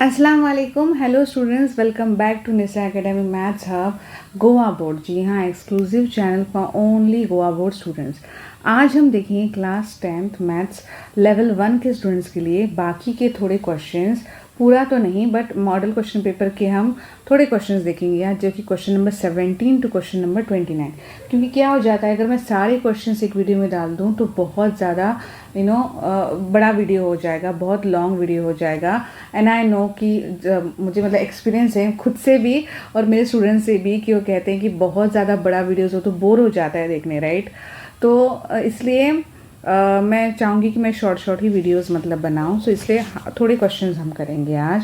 अस्सलाम वालेकुम। Hello students, welcome back to Nisha academy maths hub Goa board. जी हाँ, exclusive channel for only Goa board students. आज हम देखेंगे क्लास 10th मैथ्स लेवल 1 के स्टूडेंट्स के लिए बाकी के थोड़े क्वेश्चंस, पूरा तो नहीं बट मॉडल क्वेश्चन पेपर के हम थोड़े क्वेश्चंस देखेंगे आज, जो कि question number 17 to question number 29। क्योंकि क्या हो जाता है, अगर मैं सारे क्वेश्चंस एक वीडियो में डाल दूं तो बहुत ज़्यादा बड़ा वीडियो हो जाएगा, बहुत लॉन्ग वीडियो हो जाएगा। एंड आई नो कि मुझे मतलब एक्सपीरियंस है खुद से भी और मेरे स्टूडेंट्स से भी कि वो कहते हैं कि बहुत ज़्यादा बड़ा वीडियोस हो तो बोर हो जाता है देखने, राइट। तो इसलिए मैं चाहूँगी कि मैं शॉर्ट ही वीडियोस मतलब बनाऊँ। सो इसलिए थोड़े क्वेश्चंस हम करेंगे आज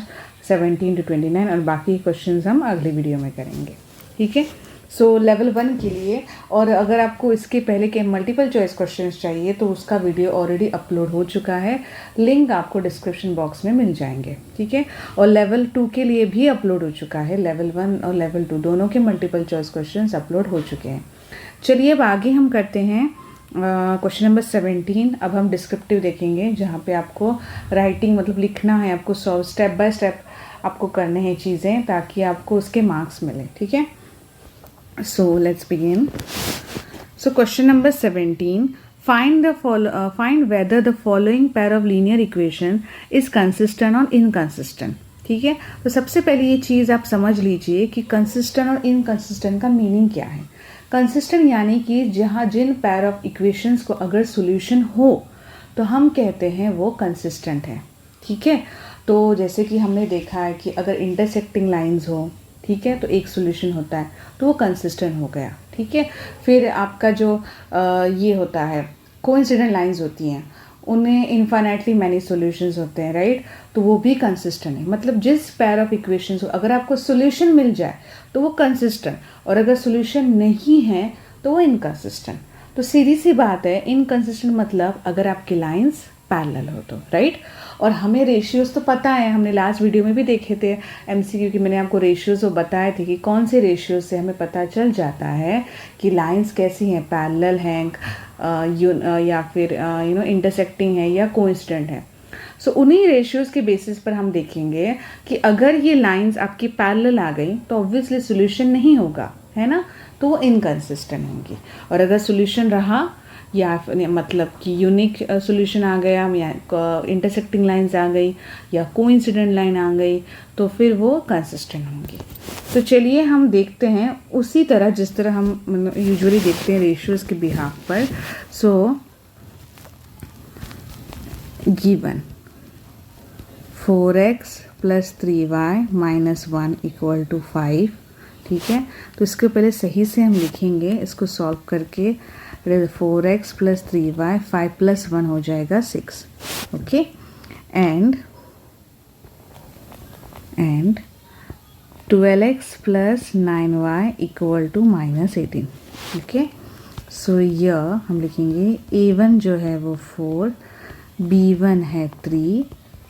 17 टू 29 और बाकी क्वेश्चंस हम अगली वीडियो में करेंगे, ठीक है। सो लेवल 1 के लिए, और अगर आपको इसके पहले के मल्टीपल चॉइस क्वेश्चंस चाहिए तो उसका वीडियो ऑलरेडी अपलोड हो चुका है, लिंक आपको डिस्क्रिप्शन बॉक्स में मिल जाएंगे, ठीक है। और लेवल 2 के लिए भी अपलोड हो चुका है, लेवल 1 और लेवल 2 दोनों के मल्टीपल चॉइस क्वेश्चंस अपलोड हो चुके हैं। चलिए अब आगे हम करते हैं क्वेश्चन नंबर 17। अब हम डिस्क्रिप्टिव देखेंगे, जहाँ पे आपको राइटिंग मतलब लिखना है, आपको स्टेप बाय स्टेप आपको करने हैं चीज़ें ताकि आपको उसके मार्क्स मिले, ठीक है। So let's begin. So question number 17. Find whether the following pair of linear equation is consistent or inconsistent. ठीक है, तो सबसे पहले ये चीज़ आप समझ लीजिए कि कंसिस्टेंट और इनकंसिस्टेंट का मीनिंग क्या है। कंसिस्टेंट यानी कि जहाँ जिन पैर ऑफ इक्वेशंस को अगर सॉल्यूशन हो तो हम कहते हैं वो कंसिस्टेंट है, ठीक है। तो जैसे कि हमने देखा है कि अगर इंटरसेक्टिंग लाइंस हो, ठीक है, तो एक सॉल्यूशन होता है तो वो कंसिस्टेंट हो गया, ठीक है। फिर आपका जो ये होता है कोइंसिडेंट लाइंस होती हैं, उनमें इन्फाइनाइटली मैनी सॉल्यूशंस होते हैं, राइट। तो वो भी कंसिस्टेंट है, मतलब जिस पैर ऑफ इक्वेशंस हो अगर आपको सॉल्यूशन मिल जाए तो वो कंसिस्टेंट, और अगर सॉल्यूशन नहीं है तो वो इनकंसिस्टेंट। तो सीधी सी बात है, इनकंसिस्टेंट मतलब अगर आपकी लाइंस पैरेलल हो तो, राइट। और हमें रेशियोज तो पता है, हमने लास्ट वीडियो में भी देखे थे एमसीक्यू की, मैंने आपको रेशियोज वो बताए थे कि कौन से रेशियोज से हमें पता चल जाता है कि लाइंस कैसी हैं, पैरेलल हैं या फिर इंटरसेक्टिंग है या कोइंसिडेंट है। सो उन्हीं रेशियोज के बेसिस पर हम देखेंगे कि अगर ये लाइंस आपकी पैरेलल आ गई तो ऑब्वियसली सोल्यूशन नहीं होगा, है ना, तो वो इनकंसिस्टेंट होंगी। और अगर सोल्यूशन रहा या मतलब कि यूनिक सॉल्यूशन आ गया या इंटरसेक्टिंग लाइंस आ गई या कोइंसिडेंट लाइन आ गई तो फिर वो कंसिस्टेंट होंगी। तो चलिए हम देखते हैं उसी तरह जिस तरह हम यूजुअली देखते हैं रेशियोज के बिहाफ पर। सो गिवन 4x + 3y - 1 = 5, ठीक है। तो इसके पहले सही से हम लिखेंगे, इसको सॉल्व करके 4x + 3y 5 + 1 हो जाएगा 6, okay. And 12x + 9y = -18, okay. सो यह हम लिखेंगे a1 जो है वो 4, b1 है 3,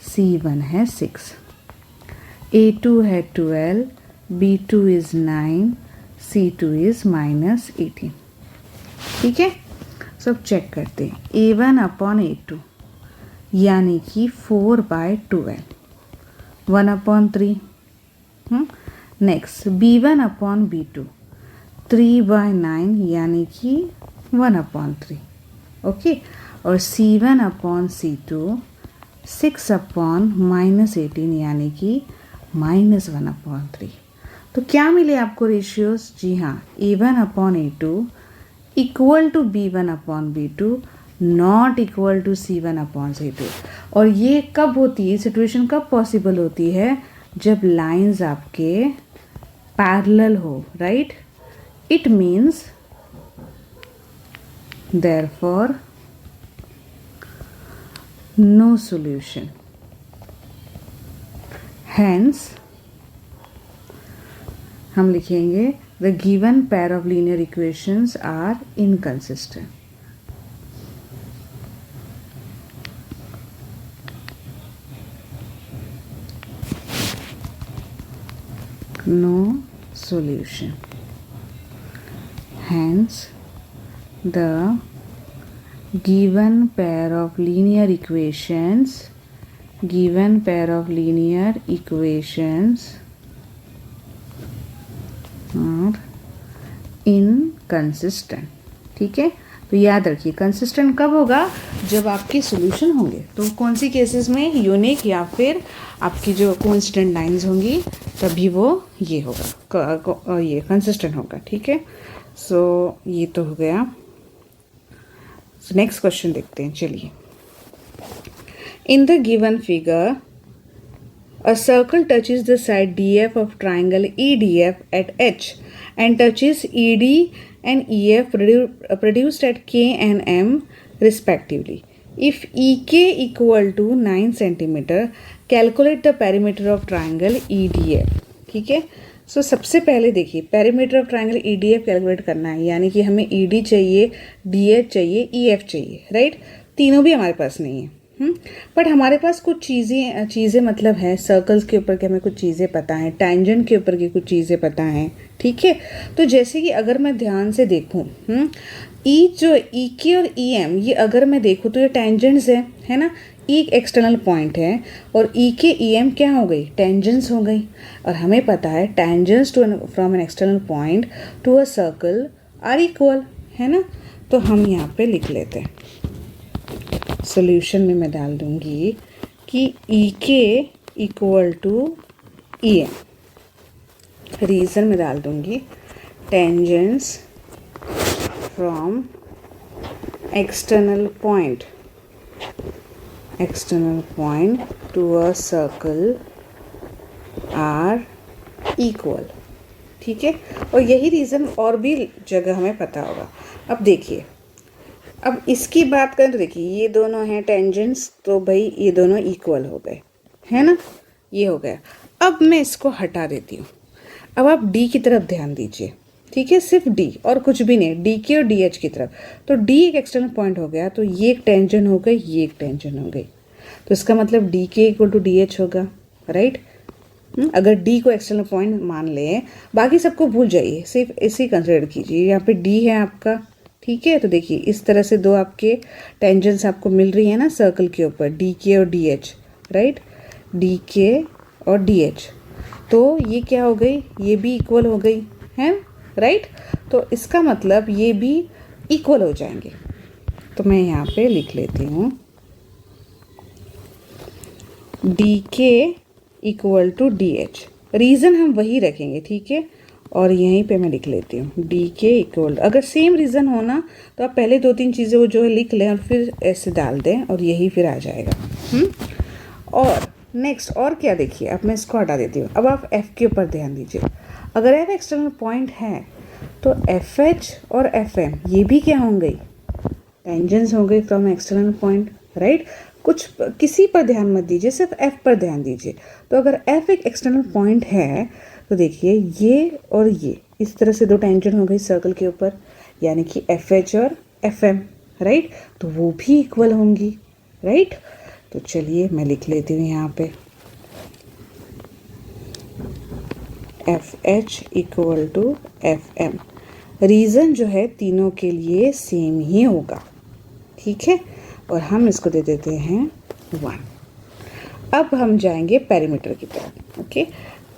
c1 है 6, a2 है 12, b2 is 9, c2 is -18, ठीक है। सब चेक करते हैं। a1/a2 यानी कि 4/12, 1/3। नेक्स्ट b1/b2 3/9 यानी कि 1/3, ओके। और c1/c2 6/-18 यानी कि -1/3। तो क्या मिले आपको रेशियोज? जी हाँ, a1/a2 = b1/b2 not equal to c1/c2। और ये कब होती है, सिचुएशन कब पॉसिबल होती है? जब लाइंस आपके पैरेलल हो, right. It means therefore no solution, hence हम लिखेंगे the given pair of linear equations are inconsistent. No solution. Hence, the given pair of linear equations given pair of linear equations are inconsistent. ठीक है, तो याद रखिए consistent कब होगा, जब आपके सॉल्यूशन होंगे। तो कौन सी केसेस में, यूनिक या फिर आपकी जो कोइंसिडेंट लाइंस होंगी तभी वो ये होगा, ये कंसिस्टेंट होगा। ठीक है, सो ये तो हो गया। नेक्स्ट क्वेश्चन देखते हैं, चलिए। In the given figure a circle touches the side DF of triangle EDF at H and touches ED and EF produced at K and M respectively. If EK equal to 9 centimeter, calculate the perimeter of triangle EDF. ठीक है, सो सबसे पहले देखिए perimeter of triangle EDF calculate करना है, यानी कि हमें ED चाहिए, DH चाहिए, EF चाहिए, राइट। तीनों भी हमारे पास नहीं है, बट हमारे पास कुछ चीज़ें मतलब है, सर्कल्स के ऊपर के हमें कुछ चीज़ें पता हैं, टेंजेंट के ऊपर की कुछ चीज़ें पता हैं। ठीक है, तो जैसे कि अगर मैं ध्यान से देखूं, ई जो ई के और ई एम, ये अगर मैं देखूं तो ये टेंजेंट्स है ना। ई एक एक्सटर्नल पॉइंट है और ई के ई एम क्या हो गई, टेंजेंट्स हो गई। और हमें पता है tangents from an external point to a circle are equal, है ना। तो हम यहाँ पे लिख लेते हैं, सॉल्यूशन में मैं डाल दूंगी कि E K equal to E M, reason में डाल दूंगी tangents from external point to a circle are equal. ठीक है, और यही रीज़न और भी जगह हमें पता होगा। अब देखिए, अब इसकी बात करें तो देखिए ये दोनों हैं टेंजेंट्स, तो भाई ये दोनों इक्वल हो गए, है ना, ये हो गया। अब मैं इसको हटा देती हूँ। अब आप डी की तरफ ध्यान दीजिए, ठीक है, सिर्फ डी और कुछ भी नहीं, डी के और डी एच की तरफ। तो डी एक एक्सटर्नल पॉइंट हो गया, तो ये एक टेंजेंट हो गई, ये एक टेंजेंट हो गई, तो इसका मतलब D K equal to D H होगा, राइट। अगर डी को एक्सटर्नल पॉइंट मान लें, बाकी सबको भूल जाइए, सिर्फ इसी कंसिडर कीजिए। यहाँ पे डी है आपका, ठीक है, तो देखिए इस तरह से दो आपके टेंजेंट्स आपको मिल रही है ना सर्कल के ऊपर, डी के और डी एच, राइट, डी के और डी एच। तो ये क्या हो गई, ये भी इक्वल हो गई है, राइट। तो इसका मतलब ये भी इक्वल हो जाएंगे। तो मैं यहाँ पे लिख लेती हूँ D K equal to D H, reason हम वही रखेंगे, ठीक है। और यहीं पे मैं लिख लेती हूँ डी के इक्वल, अगर सेम रीज़न हो ना तो आप पहले दो तीन चीज़ें वो जो है लिख लें और फिर ऐसे डाल दें और यही फिर आ जाएगा। और नेक्स्ट और क्या, देखिए अब मैं इसको हटा देती हूँ। अब आप एफ़ के ऊपर ध्यान दीजिए, अगर एफ एक्सटर्नल पॉइंट है तो एफ एच और एफ एम ये भी क्या होंगे, टेंजेंट्स होंगे फ्रॉम एक्सटर्नल पॉइंट, राइट। कुछ किसी पर ध्यान मत दीजिए, सिर्फ एफ पर ध्यान दीजिए। तो अगर एफ एक एक्सटर्नल पॉइंट है तो देखिए ये और ये इस तरह से दो टेंजेंट हो गई सर्कल के ऊपर, यानी कि एफ एच और एफ एम, राइट, तो वो भी इक्वल होंगी, राइट। तो चलिए मैं लिख लेती हूँ यहाँ पे F H equal to F M, reason जो है तीनों के लिए सेम ही होगा, ठीक है। और हम इसको दे देते हैं 1। अब हम जाएंगे पेरीमीटर की तरफ, okay.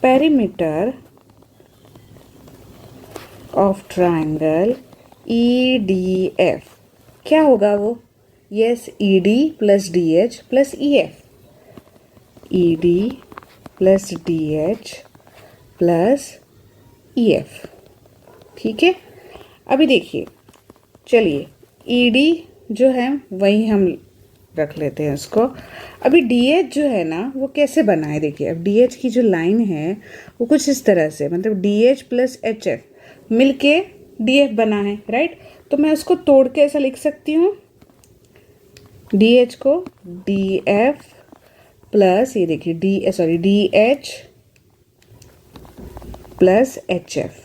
Perimeter of triangle E D F क्या होगा वो, yes, E D plus D H plus E F, E D plus D H plus E F, ठीक है। अभी देखिए, चलिए ई डी जो है वही हम रख लेते हैं उसको। अभी डी एच जो है ना वो कैसे बना है, देखिए अब डी एच की जो लाइन है वो कुछ इस तरह से, मतलब D H plus H F मिल के डी एफ बना है, राइट। तो मैं उसको तोड़ के ऐसा लिख सकती हूँ, डी एच को डी एफ प्लस ये देखिए D H plus H F,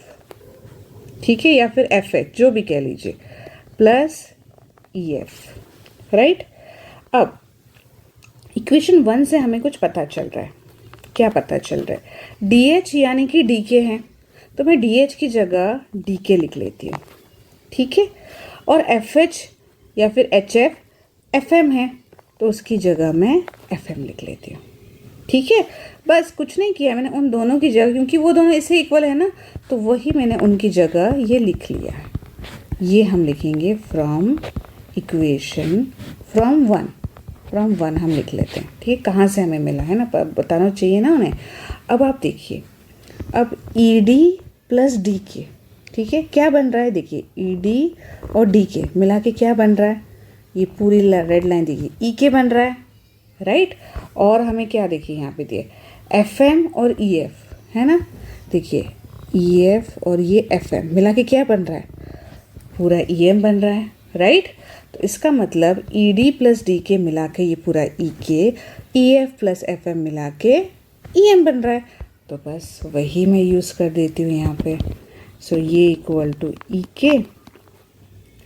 ठीक है, या फिर एफ एच जो भी कह लीजिए, प्लस ई एफ, राइट। अब इक्वेशन 1 से हमें कुछ पता चल रहा है, क्या पता चल रहा है, डी एच यानी कि डी के है, तो मैं डी एच की जगह डी के लिख लेती हूँ, ठीक है। और एफ एच या फिर एच एफ एफ एम है, तो उसकी जगह मैं FM लिख लेती हूँ। ठीक है, बस कुछ नहीं किया मैंने उन दोनों की जगह, क्योंकि वो दोनों इससे इक्वल है ना, तो वही मैंने उनकी जगह ये लिख लिया है। ये हम लिखेंगे फ्रॉम इक्वेशन फ्रॉम वन हम लिख लेते हैं। ठीक, कहाँ से हमें मिला है ना, बताना चाहिए ना उन्हें। अब आप देखिए, अब ED प्लस DK, ठीक है, क्या बन रहा है देखिए, ED और DK मिला के क्या बन रहा है, ये पूरी रेड लाइन देखिए EK बन रहा है, राइट। और हमें क्या देखिए यहाँ पे दिए FM और EF, है ना, देखिए EF और ये FM मिला के क्या बन रहा है, पूरा EM बन रहा है, राइट। तो इसका मतलब ED प्लस DK मिला के ये पूरा EK, EF प्लस FM मिला के EM बन रहा है। तो बस वही मैं यूज़ कर देती हूँ यहाँ पे। सो ये इक्वल टू EK,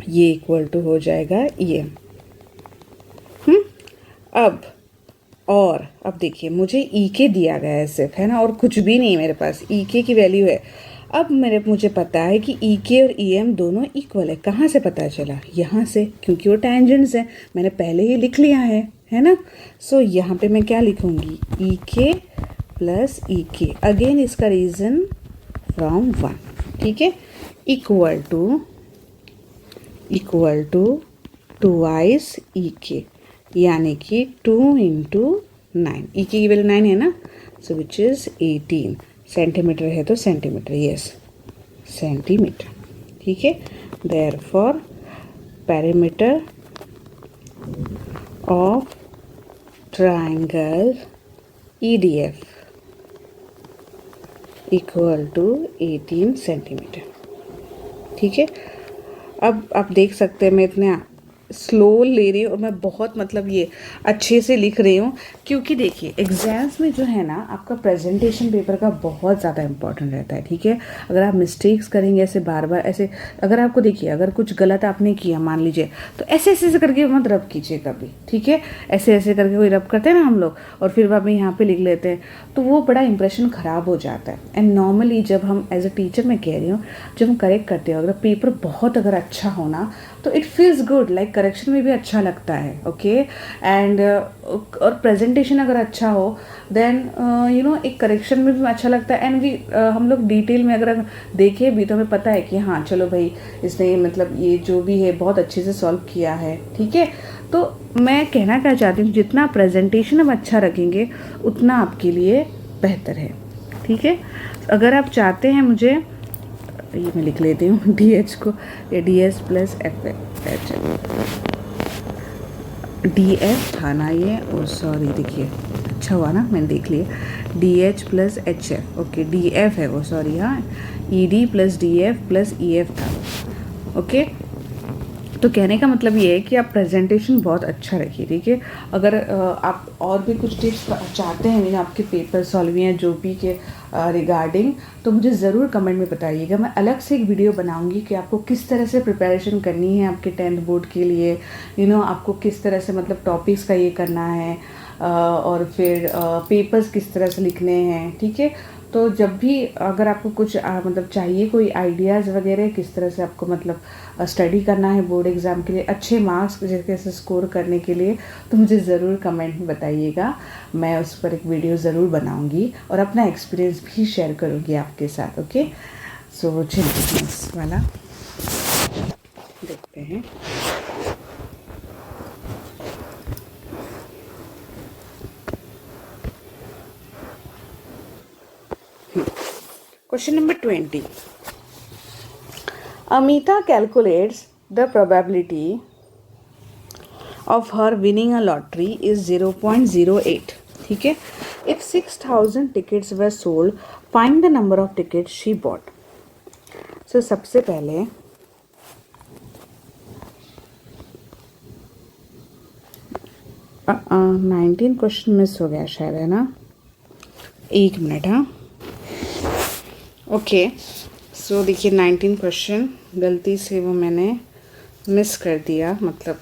ये इक्वल टू हो जाएगा EM। अब देखिए मुझे EK दिया गया है सिर्फ, है ना, और कुछ भी नहीं मेरे पास, EK की वैल्यू है। अब मुझे पता है कि EK और EM दोनों इक्वल है। कहाँ से पता चला, यहाँ से, क्योंकि वो टेंजेंट्स है, मैंने पहले ही लिख लिया है ना। सो यहाँ पे मैं क्या लिखूँगी, EK प्लस EK, अगेन इसका रीज़न फ्रॉम 1, ठीक है, इक्वल टू ट्वाइस EK, यानी कि 2 इंटू 9, EK की वैल्यू 9 है ना, सो विच इज़ 18 सेंटीमीटर है तो सेंटीमीटर, यस सेंटीमीटर, ठीक है। Therefore perimeter of triangle EDF equal to 18 centimeter, ठीक है। अब आप देख सकते हैं मैं इतना स्लो ले रही हूँ और मैं बहुत मतलब ये अच्छे से लिख रही हूँ, क्योंकि देखिए एग्ज़ाम्स में जो है ना आपका प्रेजेंटेशन पेपर का बहुत ज़्यादा इंपॉर्टेंट रहता है, ठीक है। अगर आप मिस्टेक्स करेंगे ऐसे बार बार ऐसे, अगर आपको देखिए अगर कुछ गलत आपने किया मान लीजिए, तो ऐसे ऐसे करके मत रब कीजिए कभी, ठीक है। ऐसे ऐसे करके कोई रब करते हैं ना हम लोग और फिर आप यहाँ पर लिख लेते हैं, तो वो बड़ा इंप्रेशन ख़राब हो जाता है। एंड नॉर्मली जब हम एज अ टीचर मैं कह रही हूँ, जब हम करेक्ट करते हैं, अगर पेपर बहुत अगर अच्छा होना तो it feels good, like correction में भी अच्छा लगता है, ओके। एंड और प्रेजेंटेशन अगर अच्छा हो देन यू नो एक करेक्शन में भी अच्छा लगता है। एंड हम लोग डिटेल में अगर देखें भी तो हमें पता है कि हाँ चलो भाई इसने मतलब ये जो भी है बहुत अच्छे से सॉल्व किया है, ठीक है। तो मैं कहना क्या चाहती हूँ, जितना प्रेजेंटेशन हम अच्छा रखेंगे उतना आपके लिए बेहतर है, ठीक है। अगर आप चाहते हैं मुझे, ये मैं लिख लेती हूँ DH को, ये DS प्लस DF था ना ये, और सॉरी देखिए अच्छा हुआ ना मैंने देख लिया, DH plus HF, okay DF है वो, सॉरी हाँ, ED plus DF plus EF था, ओके। तो कहने का मतलब ये है कि आप प्रेजेंटेशन बहुत अच्छा रखिए, ठीक है। अगर आप और भी कुछ टिप्स चाहते हैं आपके पेपर सॉल्व या जो भी के रिगार्डिंग, तो मुझे ज़रूर कमेंट में बताइएगा। मैं अलग से एक वीडियो बनाऊंगी कि आपको किस तरह से प्रिपरेशन करनी है आपके 10th बोर्ड के लिए, यू नो आपको किस तरह से मतलब टॉपिक्स का ये करना है और फिर पेपर्स किस तरह से लिखने हैं, ठीक है। तो जब भी अगर आपको कुछ मतलब चाहिए कोई आइडियाज़ वगैरह किस तरह से आपको मतलब स्टडी करना है बोर्ड एग्ज़ाम के लिए अच्छे मार्क्स जैसे स्कोर करने के लिए, तो मुझे ज़रूर कमेंट में बताइएगा। मैं उस पर एक वीडियो ज़रूर बनाऊंगी और अपना एक्सपीरियंस भी शेयर करूंगी आपके साथ, ओके। सो चलिए नेक्स्ट वाला देखते हैं। Question number 20. Amita calculates the probability of her winning a lottery is 0.08. ठीक है. If 6,000 tickets were sold, find the number of tickets she bought. So सबसे पहले नाइनटीन क्वेश्चन मिस हो गया शायद, है ना, एक मिनट। हाँ ओके, सो देखिए 19 क्वेश्चन गलती से वो मैंने मिस कर दिया, मतलब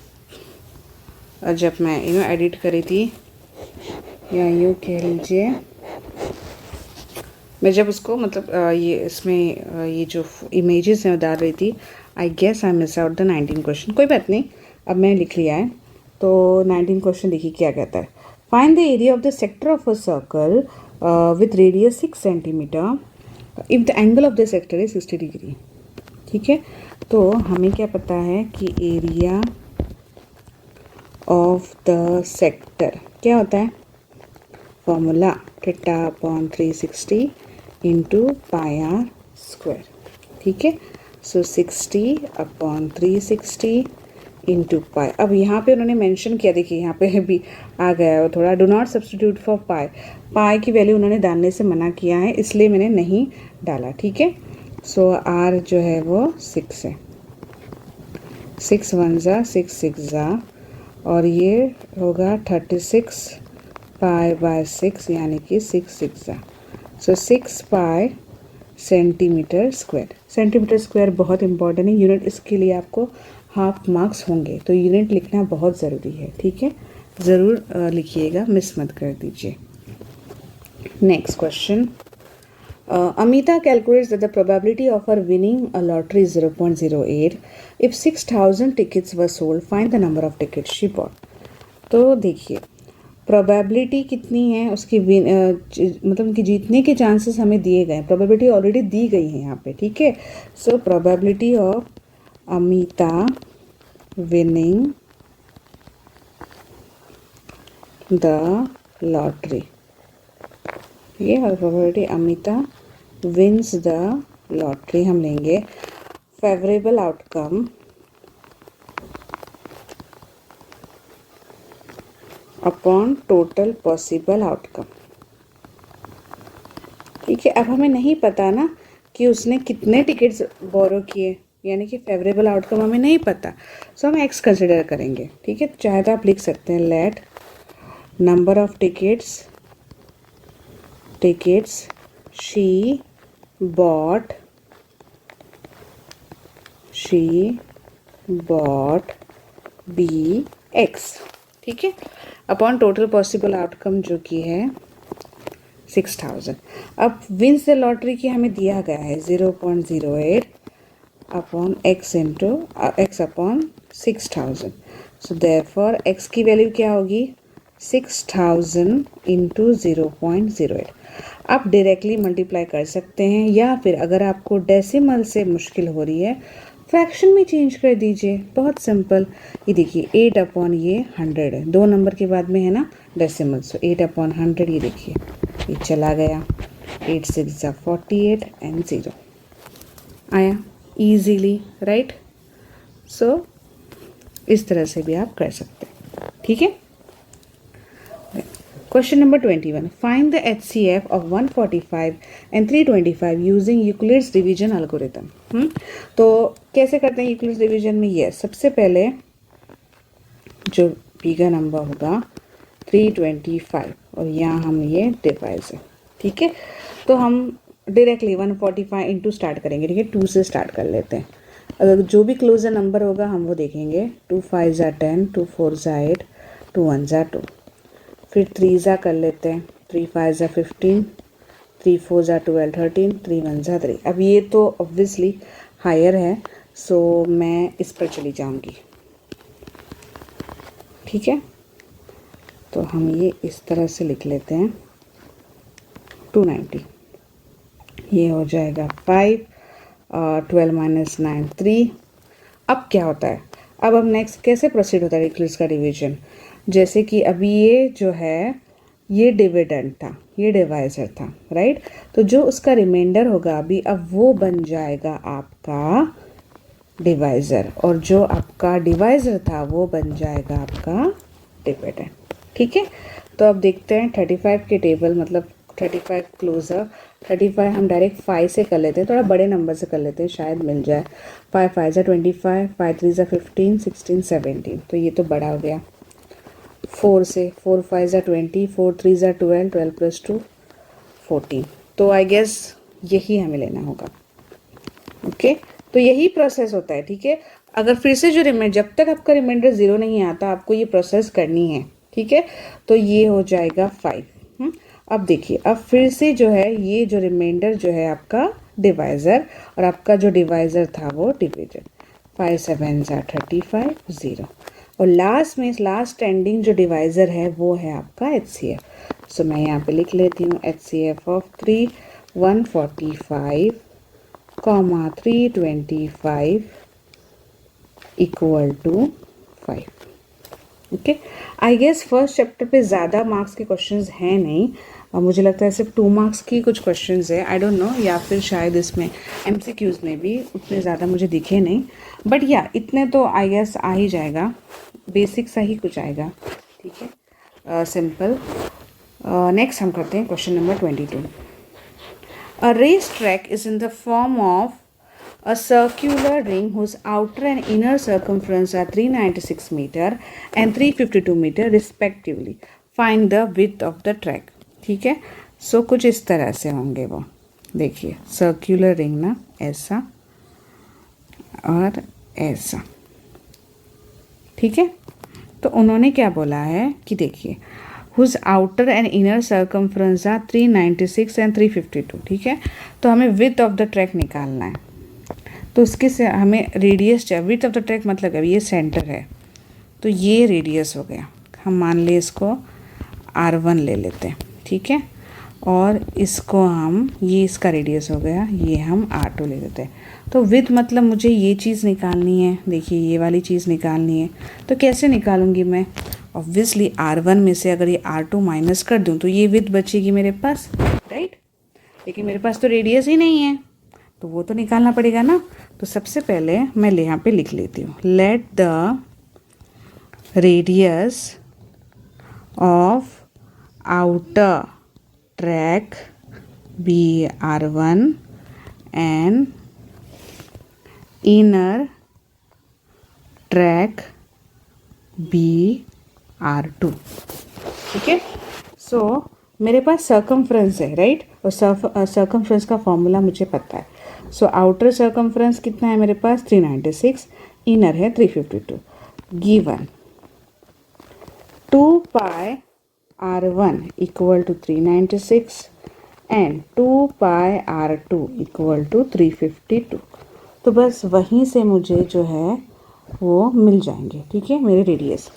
जब मैं एडिट करी थी, या यूँ कह लीजिए मैं जब उसको मतलब ये इसमें ये जो इमेजेस में डाल रही थी, I guess I miss out the 19 question. कोई बात नहीं, अब मैं लिख लिया है। तो 19 क्वेश्चन देखिए क्या कहता है। Find the area of the sector of a circle with radius 6 centimetre if the angle of the sector is 60 degree. ठीक है, तो हमें क्या पता है कि एरिया ऑफ द सेक्टर क्या होता है, formula theta upon 360 into pi R square. ठीक है, सो 60 अपॉन 360 इंटू पाई। अब यहाँ पे उन्होंने मेंशन किया, देखिए यहाँ पे भी आ गया है थोड़ा, डू नॉट सब्सटीट्यूट फॉर पाई। पाई की वैल्यू उन्होंने डालने से मना किया है, इसलिए मैंने नहीं डाला। ठीक है, सो आर जो है वो 6 है, 6 1 ज़ा 6 6 ज़ा, और ये होगा 36 पाई बाय 6 यानी कि 6 6 ज़ा, सो 6 पाई सेंटीमीटर स्क्वायर। सेंटीमीटर स्क्वायर बहुत इंपॉर्टेंट है, यूनिट इसके लिए आपको हाफ मार्क्स होंगे, तो यूनिट लिखना बहुत ज़रूरी है। ठीक है, ज़रूर लिखिएगा, मिस मत कर दीजिए। Next question, Amita calculates that the probability of her winning a lottery is 0.08. If 6,000 tickets were sold, find the number of tickets she bought. तो देखिए प्रोबेबिलिटी कितनी है उसकी, मतलब उनकी जीतने के चांसेस हमें दिए गए हैं, प्रोबेबिलिटी ऑलरेडी दी गई है यहाँ पे। ठीक है, so probability of Amita winning the lottery, ये probability Amita wins the lottery हम लेंगे favourable outcome upon total possible outcome. ठीक है, अब हमें नहीं पता ना कि उसने कितने टिकट्स बोरो किए, यानी कि फेवरेबल आउटकम हमें नहीं पता, सो हम एक्स कंसिडर करेंगे। ठीक है, चाहे तो आप लिख सकते हैं let number of tickets she bought B X. ठीक है, अपॉन टोटल पॉसिबल आउटकम जो कि है 6,000। अब विंस द लॉटरी की हमें दिया गया है 0.08 upon x into x upon 6,000, so therefore x की वैल्यू क्या होगी 6,000 इंटू 0.08। आप डायरेक्टली मल्टीप्लाई कर सकते हैं, या फिर अगर आपको डेसिमल से मुश्किल हो रही है फ्रैक्शन में चेंज कर दीजिए, बहुत सिंपल। ये देखिए 8 अपॉन ये 100 है, 2 नंबर के बाद में है ना डेसिमल, सो 8 अपॉन 100, ये देखिए ये चला गया, 8 6 ज़ा 48 एंड 0 आया ईजीली, राइट। सो इस तरह से भी आप कर सकते हैं। ठीक है, question number 21, find the HCF of 145 and 325 using Euclid's division algorithm. तो कैसे करते हैं यूक्लिड्स डिवीजन में, ये सबसे पहले जो बिगर नंबर होगा 325 और यहाँ हम ये डिवाइस है। ठीक है, तो हम डायरेक्टली 145 इंटू स्टार्ट करेंगे। ठीक है, 2 से स्टार्ट कर लेते हैं, अगर जो भी क्लोजर नंबर होगा हम वो देखेंगे। 2 5 ज़ा 10, 2 4 ज़ा 8, 2 1 ज़ा 2, फिर 3 ज़ा कर लेते हैं, 3 5 ज़ा 15, 3 4 ज़ा 12 13, 3 1 ज़ा 3। अब ये तो ऑब्वियसली हायर है, सो मैं इस पर चली जाऊंगी। ठीक है, तो हम ये इस तरह से लिख लेते हैं 290, ये हो जाएगा 5, 12 माइनस 9 3। अब क्या होता है, अब हम नेक्स्ट कैसे प्रोसीड होता है यूक्लिड्स का डिवीजन, जैसे कि अभी ये जो है ये डिविडेंड था, ये डिवाइज़र था, राइट। तो जो उसका रिमाइंडर होगा अभी, अब वो बन जाएगा आपका डिवाइज़र, और जो आपका डिवाइज़र था वो बन जाएगा आपका डिविडेंड। ठीक है, तो अब देखते हैं 35 के टेबल, मतलब 35 क्लोजर, 35 हम डायरेक्ट 5 से कर लेते हैं, थोड़ा बड़े नंबर से कर लेते हैं, शायद मिल जाए। 5 5 ज़ा 25, 5 3 ज़ा 15, 16 17, तो ये तो बड़ा हो गया। 4 से 4 5 ज़ा 20, 4 3 ज़ा 12, 12 प्लस 2 14, तो आई गेस यही हमें लेना होगा। ओके, तो यही प्रोसेस होता है। ठीक है, अगर फिर से जो रिमाइंडर, जब तक आपका रिमाइंडर 0 नहीं आता आपको ये प्रोसेस करनी है। ठीक है, तो ये हो जाएगा 5। अब देखिए, अब फिर से जो है ये जो रिमाइंडर जो है आपका डिवाइज़र, और आपका जो डिवाइज़र था वो डिविजन। 5 7 ज़ा 35 0। और लास्ट में लास्ट स्टैंडिंग जो डिवाइज़र है वो है आपका HCF। सो मैं यहाँ पे लिख लेती हूँ HCF of 3 145 comma 325 equal to 5। Okay, I guess first chapter पे ज़्यादा मार्क्स के क्वेश्चंस हैं नहीं, और मुझे लगता है सिर्फ 2 मार्क्स की कुछ क्वेश्चंस है, आई डोंट नो, या फिर शायद इसमें MCQs में भी उतने ज़्यादा मुझे दिखे नहीं, बट या इतने तो आई गेस आ ही जाएगा, बेसिक सा ही कुछ आएगा। ठीक है, सिंपल। नेक्स्ट हम करते हैं question number 22। A race track is in the form of a circular ring whose outer and inner circumference are 396 meter and 352 meter respectively. Find the width of the track. ठीक है, सो कुछ इस तरह से होंगे वो। देखिए सर्क्यूलर रिंग ना, ऐसा और ऐसा। ठीक है, तो उन्होंने क्या बोला है कि देखिए whose outer and inner circumference are 396 and 352। ठीक है, तो हमें width of the track निकालना है, तो उसके से हमें रेडियस चाहिए। विड्थ ऑफ द ट्रैक मतलब अब ये सेंटर है, तो ये रेडियस हो गया। हम मान ले इसको R1 ले लेते हैं। ठीक है, और इसको हम, ये इसका रेडियस हो गया, ये हम R2 ले लेते हैं। तो विड्थ मतलब मुझे ये चीज़ निकालनी है, देखिए ये वाली चीज़ निकालनी है। तो कैसे निकालूंगी मैं? ऑब्वियसली R1 में से अगर ये R2 माइनस कर दूँ तो ये विड्थ बचेगी मेरे पास, राइट। लेकिन मेरे पास तो रेडियस ही नहीं है, तो वो तो निकालना पड़ेगा ना। तो सबसे पहले मैं यहाँ पे लिख लेती हूँ, let the radius of outer track be R1 and inner track be R2। ठीक है, सो मेरे पास सर्कमफ्रेंस है, राइट, और सर्कमफ्रेंस का फॉर्मूला मुझे पता है। सो आउटर सर्कमफ्रेंस कितना है मेरे पास? 396, इनर है 352। Given 2 pi R1 equal to 396 and 2 pi R2 equal to 352। तो बस वहीं से मुझे जो है वो मिल जाएंगे। ठीक है, मेरे radius.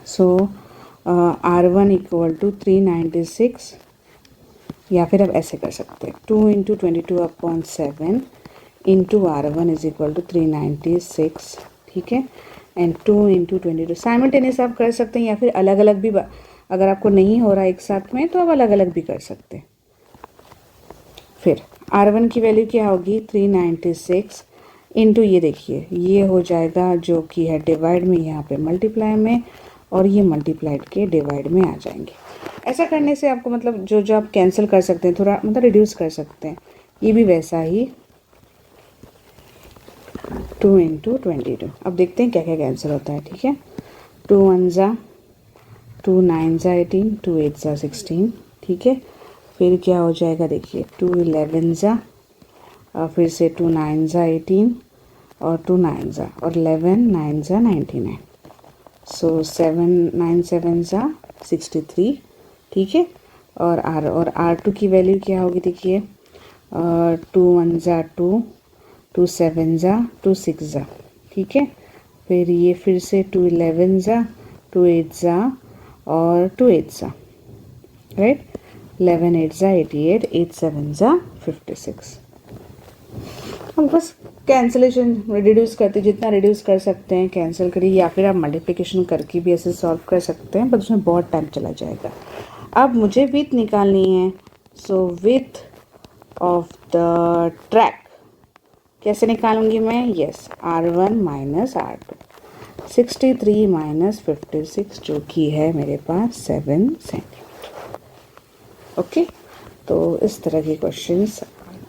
So R1 equal to 396, या फिर अब ऐसे कर सकते हैं 2 into 22/7 into R1 is equal to 396। ठीक है, एंड 2 इंटू 22 साइमल्टेनियस आप कर सकते हैं, या फिर अलग अलग भी, अगर आपको नहीं हो रहा एक साथ में तो आप अलग अलग भी कर सकते हैं। फिर R1 की वैल्यू क्या होगी? 396 इंटू ये देखिए ये हो जाएगा जो कि है डिवाइड में, यहाँ पे मल्टीप्लाई में, और ये मल्टीप्लाइड के डिवाइड में आ जाएंगे। ऐसा करने से आपको मतलब जो जो आप कैंसिल कर सकते हैं, थोड़ा मतलब रिड्यूस कर सकते हैं। ये भी वैसा ही 2 इंटू 22। अब देखते हैं क्या क्या कैंसिल होता है। ठीक है, 2 1 ज़ा 2 9 ज़ा 18, 2 8 ज़ा 16। ठीक है, फिर क्या हो जाएगा देखिए 2 11 ज़ा, और फिर से 2 9 ज़ा 18, और 2 9 ज़ा, और 11 9 ज़ा 99। सो 7 9 7 ज़ा 63। ठीक है, और R2 की वैल्यू क्या होगी देखिए 2 1 ज़ा 2, 2 7 ज़ा 2 6 ज़ा। ठीक है, फिर ये फिर से 2 11 ज़ा 2 8 ज़ा और 2 8 ज़ा, राइट। 11 8 ज़ा 88, 8 7 ज़ा 56। हम बस कैंसिलेशन रिड्यूस करते, जितना रिड्यूस कर सकते हैं कैंसिल करिए, या फिर आप मल्टीप्लिकेशन करके भी ऐसे सॉल्व कर सकते हैं, बट उसमें बहुत टाइम चला जाएगा। अब मुझे विथ निकालनी है। So width of the track कैसे निकालूंगी मैं? Yes, R1 minus R2, 63 minus 56 जो कि है मेरे पास 7 सेंटीमीटर। ओके, तो इस तरह के क्वेश्चंस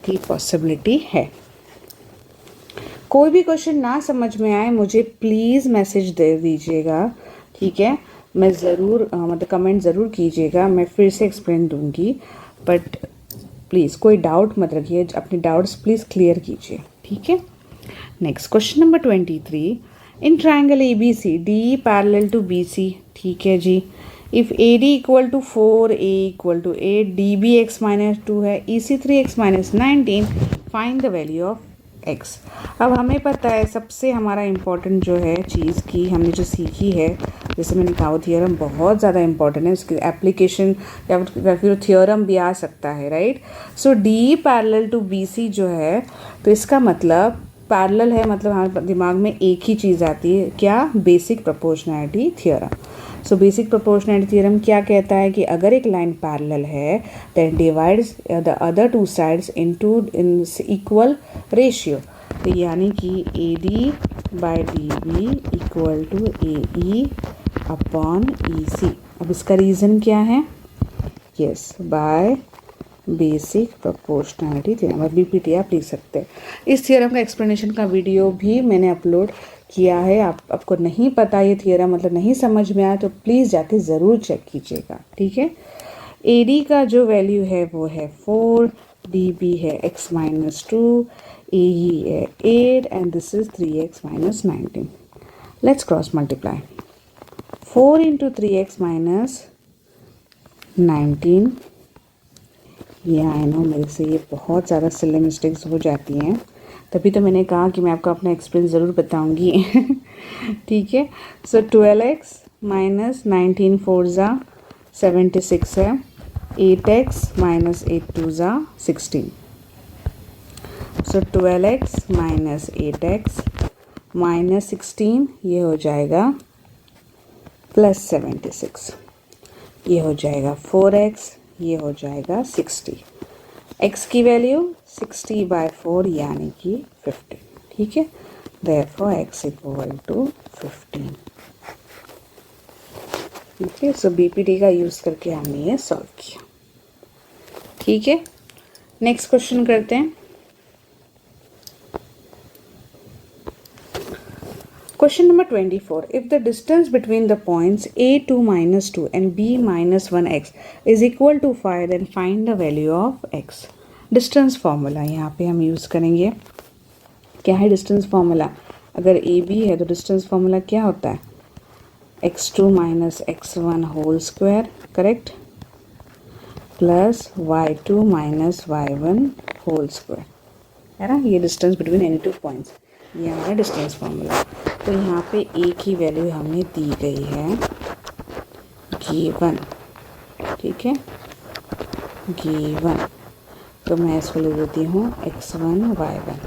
की पॉसिबिलिटी है। कोई भी क्वेश्चन ना समझ में आए मुझे प्लीज़ मैसेज दे दीजिएगा। ठीक है, मैं ज़रूर मतलब कमेंट ज़रूर कीजिएगा, मैं फिर से एक्सप्लेन दूंगी, बट प्लीज़ कोई डाउट मत रखिए, अपने डाउट्स प्लीज़ क्लियर कीजिए। ठीक है, next question number 23। In triangle ABC DE parallel to BC। ठीक है जी, if AD equal to 4 A equal to 8, DB x minus 2 है, EC 3 x minus 19, find the value of x। अब हमें पता है सबसे हमारा इम्पॉर्टेंट जो है चीज़ की हमने जो सीखी है, जैसे मैंने कहा वो थियोरम बहुत ज़्यादा इम्पॉर्टेंट है, उसकी एप्लीकेशन या फिर थियोरम भी आ सकता है, right. So D parallel to B C जो है, तो इसका मतलब पैरेलल है, मतलब हमारे दिमाग में एक ही चीज़ आती है, क्या? Basic proportionality theorem. So basic proportionality theorem क्या कहता है कि अगर एक लाइन पैरेलल है then divides the other two sides into in equal ratio, यानी कि A D by D B equal to A E upon E C. अब इसका रीज़न क्या है? Yes, by basic proportionality theorem, और बीपीटी आप लिख सकते हैं। इस थ्योरम का एक्सप्लेनेशन का वीडियो भी मैंने अपलोड किया है। आपको नहीं पता ये थ्योरम, मतलब नहीं समझ में आया, तो प्लीज़ जाके ज़रूर चेक कीजिएगा, ठीक है। ए डी का जो वैल्यू है वो है 4, डी बी है x माइनस 2, ए ई है 8 and this is 3x minus 19। Let's cross multiply 4 into 3x minus 19। ये आई नो मेरे से ये बहुत ज़्यादा सिली मिस्टेक्स हो जाती हैं, तभी तो मैंने कहा कि मैं आपको अपना एक्सपीरियंस ज़रूर बताऊंगी। ठीक है। सो 12x माइनस 19 4 ज़ा 76 है, 8x माइनस 8 2 ज़ा 16। सो 12x माइनस 8x माइनस 16 ये हो जाएगा प्लस 76, ये हो जाएगा 4x, ये हो जाएगा 60। x की वैल्यू 60/4 यानी कि 15, ठीक है। देयरफॉर x इक्वल टू 15, ठीक है। सो बीपीटी का यूज़ करके हमने ये सॉल्व किया, ठीक है। नेक्स्ट क्वेश्चन करते हैं। Question number 24. If the distance between the points a2 minus 2 and b minus 1x is equal to 5, then find the value of x. Distance formula यहाँ पे हम यूज़ करेंगे। क्या है डिस्टेंस फार्मूला? अगर ए बी है तो डिस्टेंस फार्मूला क्या होता है? x2 minus x1 whole square, correct, plus y2 minus y1 whole square, है ना। ये distance between any two points, ये हमारा डिस्टेंस फार्मूला। तो यहाँ पे ए की वैल्यू हमें दी गई है G1, ठीक है, G1। तो मैं इसको ले लेती हूँ x1 y1,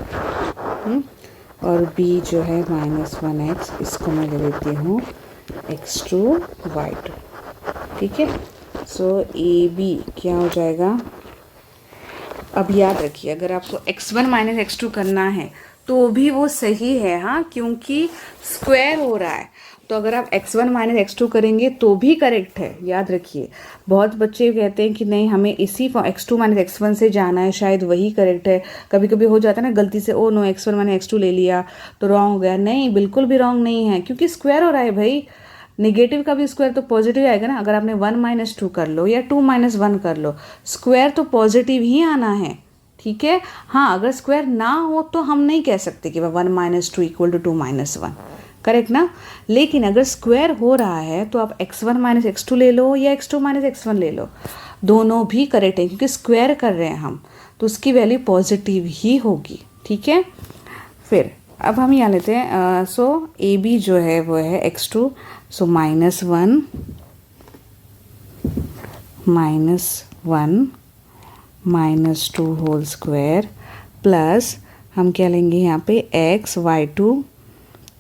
और b जो है -1x, इसको मैं ले लेती हूँ x2 y2, ठीक है। सो ए बी क्या हो जाएगा? अब याद रखिए, अगर आपको x1 माइनस x2 करना है तो भी वो सही है, हाँ, क्योंकि स्क्वायर हो रहा है। तो अगर आप x1 माइनस x2 करेंगे तो भी करेक्ट है, याद रखिए। बहुत बच्चे कहते हैं कि नहीं हमें इसी x2 माइनस x1 से जाना है, शायद वही करेक्ट है। कभी कभी हो जाता है ना गलती से, oh no x1 minus x2 ले लिया तो रॉन्ग हो गया। नहीं, बिल्कुल भी रॉन्ग नहीं है, क्योंकि स्क्वायर हो रहा है भाई। नेगेटिव का भी स्क्वायर तो पॉजिटिव आएगा ना। अगर आपने 1 माइनस 2 कर लो या 2 माइनस 1 कर लो, स्क्वायर तो पॉजिटिव ही आना है, ठीक है। हाँ, अगर स्क्वायर ना हो तो हम नहीं कह सकते कि 1 minus 2 equal to 2 minus 1, correct ना। लेकिन अगर स्क्वायर हो रहा है तो आप x1 माइनस x2 ले लो या x2 माइनस x1 ले लो, दोनों भी करेक्ट है, क्योंकि स्क्वायर कर रहे हैं हम, तो उसकी वैल्यू पॉजिटिव ही होगी, ठीक है। फिर अब हम यहाँ लेते हैं, सो ए बी जो है वो है x2, सो -1 -2 होल स्क्वायर, प्लस हम क्या लेंगे यहाँ पे x y2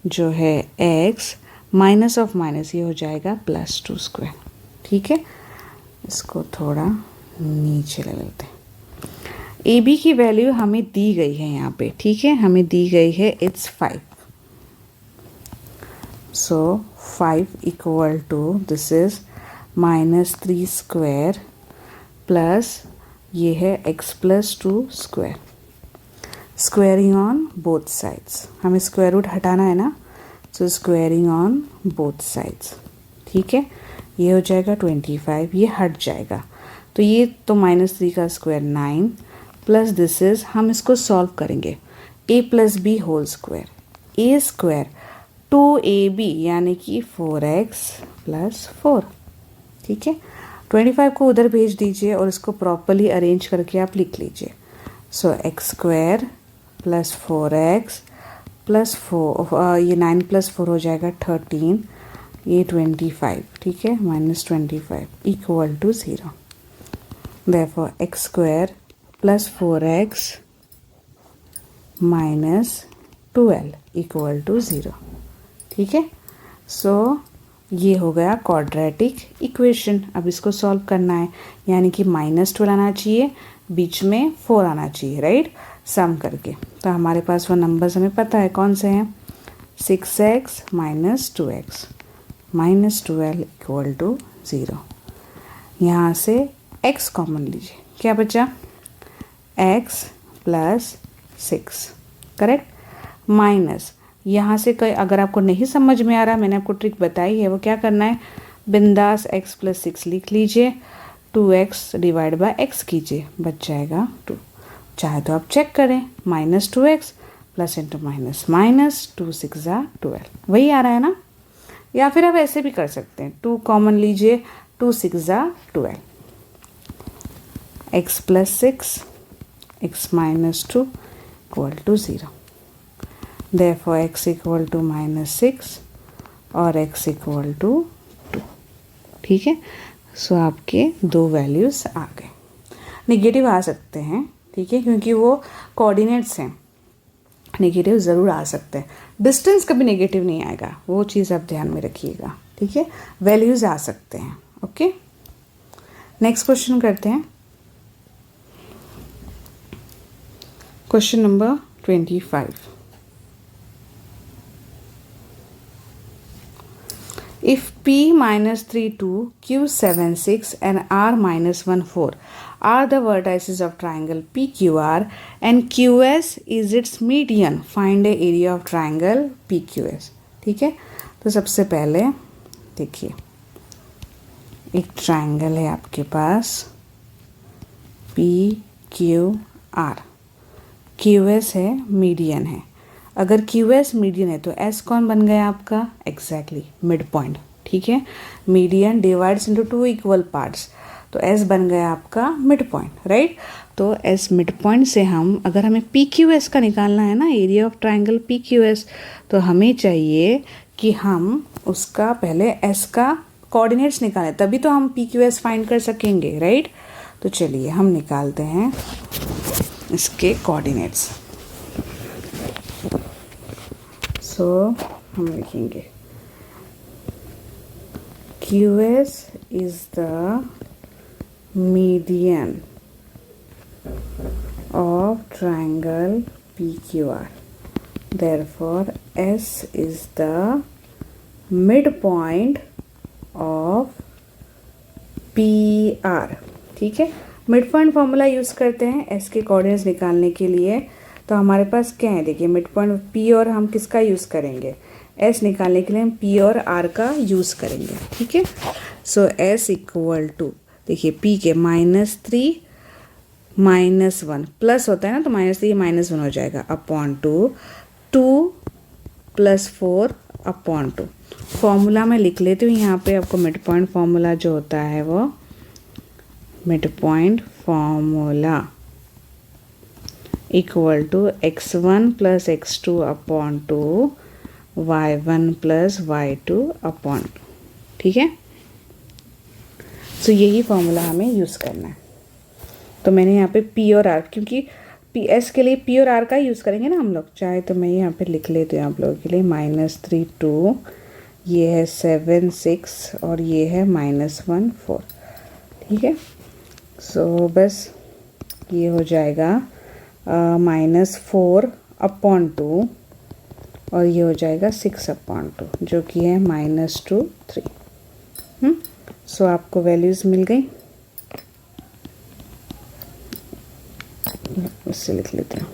जो है x माइनस ऑफ माइनस, ये हो जाएगा +2 स्क्वायर, ठीक है। इसको थोड़ा नीचे ले लेते हैं। ए बी की वैल्यू हमें दी गई है यहाँ पे, ठीक है, हमें दी गई है it's 5। So 5 equal to this is -3 square plus ये है x + 2 square, squaring on both sides. हमें स्क्वायर रूट हटाना है ना, so squaring on both sides, ठीक है। ये हो जाएगा 25, ये हट जाएगा, तो ये तो -3 का स्क्वायर 9 प्लस दिस इज, हम इसको सॉल्व करेंगे, a + b whole square, a square 2ab यानी कि 4x + 4, ठीक है। 25 को उधर भेज दीजिए और इसको प्रॉपरली अरेंज करके आप लिख लीजिए। सो x² प्लस 4x प्लस 4, ये 9 प्लस 4 हो जाएगा 13, ये 25, ठीक है, -25 equal to 0। Therefore X square plus 4x minus 12 equal to 0, ठीक है। सो ये हो गया क्वाड्रेटिक इक्वेशन। अब इसको सॉल्व करना है, यानी कि -12 आना चाहिए, बीच में 4 आना चाहिए, राइट, सम करके। तो हमारे पास वो नंबर्स हमें पता है कौन से हैं, 6x minus 2x minus 12 equal to 0। यहाँ से x कॉमन लीजिए, क्या बचा, x प्लस 6, करेक्ट, माइनस यहाँ से कहीं अगर आपको नहीं समझ में आ रहा, मैंने आपको ट्रिक बताई है, वो क्या करना है, बिंदास x प्लस 6 लिख लीजिए, 2x डिवाइड बाय x कीजिए, बच जाएगा 2। चाहे तो आप चेक करें, -2x plus into minus minus 2 6 ज़ा 12, वही आ रहा है ना। या फिर आप ऐसे भी कर सकते हैं, 2 कॉमन लीजिए, 2 6 ज़ा 12, x plus 6 x minus 2 equal to 0। Therefore x equal to -6 और x इक्वल टू 2, ठीक है। सो आपके 2 वैल्यूज़ आ गए। नेगेटिव आ सकते हैं, ठीक है, क्योंकि वो कोऑर्डिनेट्स हैं, नेगेटिव ज़रूर आ सकते हैं। डिस्टेंस कभी नेगेटिव नहीं आएगा, वो चीज़ आप ध्यान में रखिएगा, ठीक है। वैल्यूज़ आ सकते हैं, ओके। नेक्स्ट क्वेश्चन करते हैं, question number 25। If P minus 3 2, Q 7 6 and R minus 1 4 are the vertices of triangle PQR and QS is its median, find a area of triangle PQS, ठीक है। तो सबसे पहले देखिए, एक ट्रायंगल है आपके पास PQR, QS है, मीडियन है। अगर QS मीडियन है तो S कौन बन गया आपका, एग्जैक्टली मिड पॉइंट, ठीक है। Median divides into 2 equal parts, तो S बन गया आपका मिड पॉइंट, राइट। तो S मिड पॉइंट से हम, अगर हमें PQS का निकालना है ना, एरिया ऑफ ट्रायंगल PQS, तो हमें चाहिए कि हम उसका पहले S का कोऑर्डिनेट्स निकालें, तभी तो हम PQS फाइंड कर सकेंगे, राइट। तो चलिए हम निकालते हैं इसके कोऑर्डिनेट्स। सो हम लिखेंगे QS is the median of triangle PQR. Therefore, S is the midpoint of PR, ठीक है। मिड पॉइंट फॉर्मूला यूज़ करते हैं S के कोऑर्डिनेट्स निकालने के लिए। तो हमारे पास क्या है, देखिए मिड पॉइंट P और हम किसका यूज़ करेंगे, S निकालने के लिए हम P और R का यूज़ करेंगे, ठीक है। सो S इक्वल टू, देखिए P के -3 -1 प्लस होता है ना, तो -3 -1 हो जाएगा अपॉन 2 + 4 अपॉन 2। फॉर्मूला मैं लिख लेती हूँ यहाँ पे, आपको मिड पॉइंट फॉर्मूला जो होता है वो mid point formula equal to x1 + x2 upon 2 y1 + y2 upon 2, ठीक है। सो यही फॉर्मूला हमें यूज़ करना है। तो मैंने यहाँ पे P और R, क्योंकि PS के लिए P और R का यूज़ करेंगे ना हम लोग, चाहे तो मैं यहाँ पे लिख लेती हूँ आप लोगों के लिए, -3 2, ये है 7 6 और ये है -1 4, ठीक है। सो बस ये हो जाएगा -4 अपॉन 2 और ये हो जाएगा 6 अपॉन 2, जो कि है -2 3। सो आपको वैल्यूज़ मिल गई, इससे लिख लेते हैं,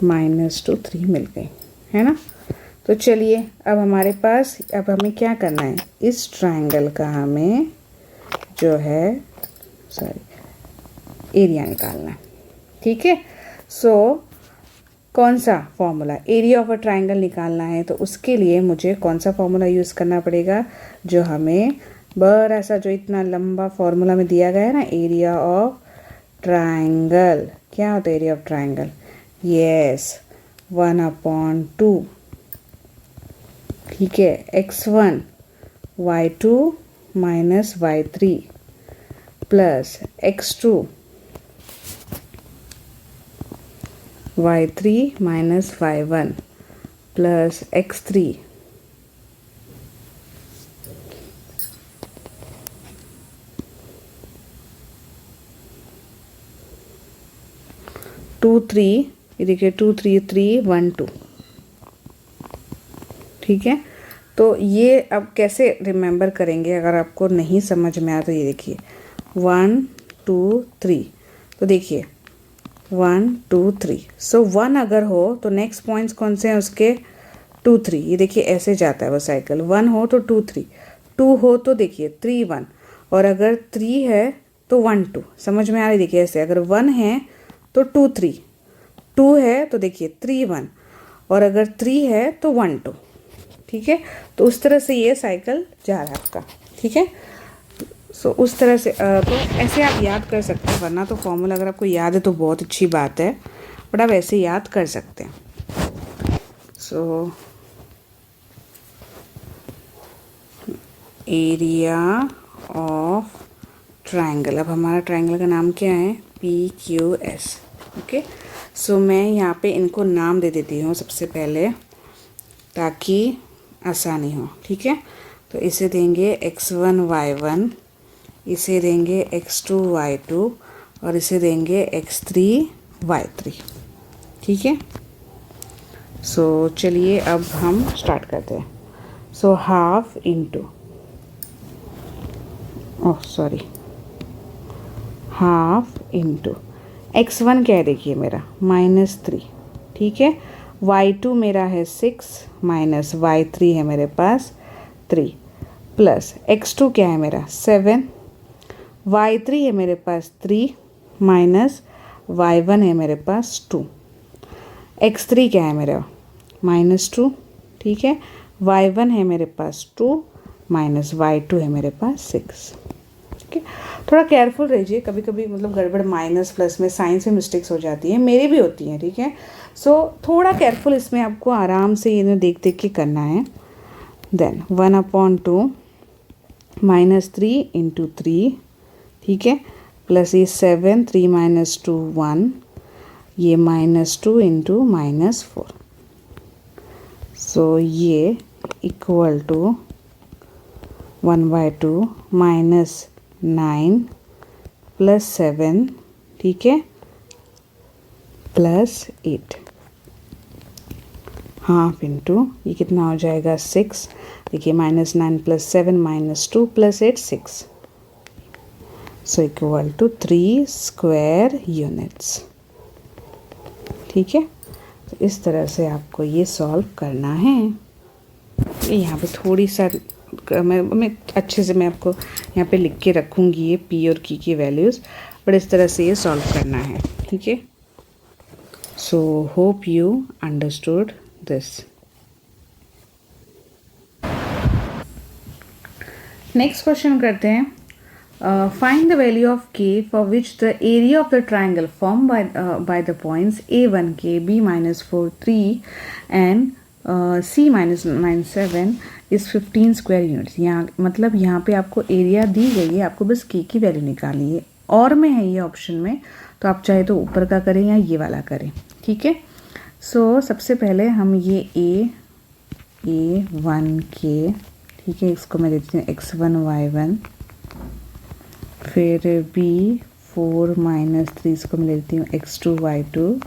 -2 3 मिल गई, है ना। तो चलिए अब हमारे पास, अब हमें क्या करना है, इस ट्रायंगल का हमें जो है एरिया निकालना है, ठीक है। सो कौन सा formula, area of a triangle निकालना है, तो उसके लिए मुझे कौन सा फॉर्मूला यूज़ करना पड़ेगा, जो हमें बड़ा सा, जो इतना लंबा फॉर्मूला में दिया गया है ना, एरिया ऑफ ट्राइंगल, क्या होता है एरिया ऑफ ट्राइंगल? यस, 1/2, ठीक है। x1 y2 minus y3 plus x2 y3 minus y1 plus x3 2 3, ये देखिए 2 3 3 1 2, ठीक है। तो ये अब कैसे रिमेंबर करेंगे अगर आपको नहीं समझ में आया तो ये देखिए 1 2 3, तो देखिए 1 2 3, सो 1 अगर हो तो नेक्स्ट पॉइंट्स कौन से हैं उसके? 2 3, ये देखिए ऐसे जाता है वो साइकिल, 1 हो तो 2 3, 2 हो तो देखिए 3 1, और अगर 3 है तो 1 2, समझ में आ रही? देखिए ऐसे अगर 1 है तो 2 3, 2 है तो देखिए 3 1, और अगर 3 है तो 1 2, ठीक है। तो उस तरह से ये साइकिल जा रहा है आपका, ठीक है। सो उस तरह से तो ऐसे आप याद कर सकते हैं, वरना तो फॉर्मूला अगर आपको याद है तो बहुत अच्छी बात है, बट आप ऐसे याद कर सकते हैं। सो एरिया ऑफ ट्राइंगल, अब हमारा ट्राइंगल का नाम क्या है? PQS, okay. सो मैं यहाँ पे इनको नाम दे देती हूँ सबसे पहले ताकि आसानी हो, ठीक है। तो इसे देंगे x1 y1, इसे देंगे x2 y2, और इसे देंगे x3 y3, ठीक है। सो चलिए अब हम स्टार्ट करते हैं। So half into, oh sorry, half into x1 क्या है देखिए मेरा -3, ठीक है। y2 मेरा है 6 माइनस y3 है मेरे पास 3, प्लस x2 क्या है मेरा 7, y3 है मेरे पास 3 माइनस y1 है मेरे पास 2, x3 क्या है मेरा -2, ठीक है। y1 है मेरे पास 2 माइनस y2 है मेरे पास 6, ठीक है। थोड़ा केयरफुल रहिए, कभी कभी मतलब गड़बड़ माइनस प्लस में साइंस में मिस्टेक्स हो जाती हैं, मेरी भी होती हैं, ठीक है। सो थोड़ा केयरफुल इसमें आपको आराम से इन्हें देख देख के करना है। देन 1/2 -3 इंटू 3, ठीक है, प्लस ये 7 3 माइनस 2 1, ये -2 इंटू -4, सो ये इक्वल टू 1/2 माइनस 9 प्लस 7, ठीक है, प्लस 8, हाफ इंटू ये कितना हो जाएगा 6, देखिए -9 plus 7 -2 plus 8 6, so equal to 3 square units, ठीक है। तो इस तरह से आपको ये सॉल्व करना है। ये यहाँ पे थोड़ी सा मैं अच्छे से मैं आपको यहाँ पे लिख के रखूँगी ये पी और की वैल्यूज़, बट इस तरह से ये सॉल्व करना है, ठीक है। So hope you understood this. Next question करते हैं। Find the value of k for which the area of the triangle form by the points a1k b-4 3 and c-9 7 is 15 square units. यहाँ मतलब यहाँ पे आपको एरिया दी गई है, आपको बस k की वैल्यू निकालनी है। और में है ये ऑप्शन में, तो आप चाहे तो ऊपर का करें या ये वाला करें, ठीक है। सो सबसे पहले हम ये a1k, ठीक है, इसको मैं देती हूँ x1 y1, फिर b4 -3 इसको मैं लेती हूँ x2 y2,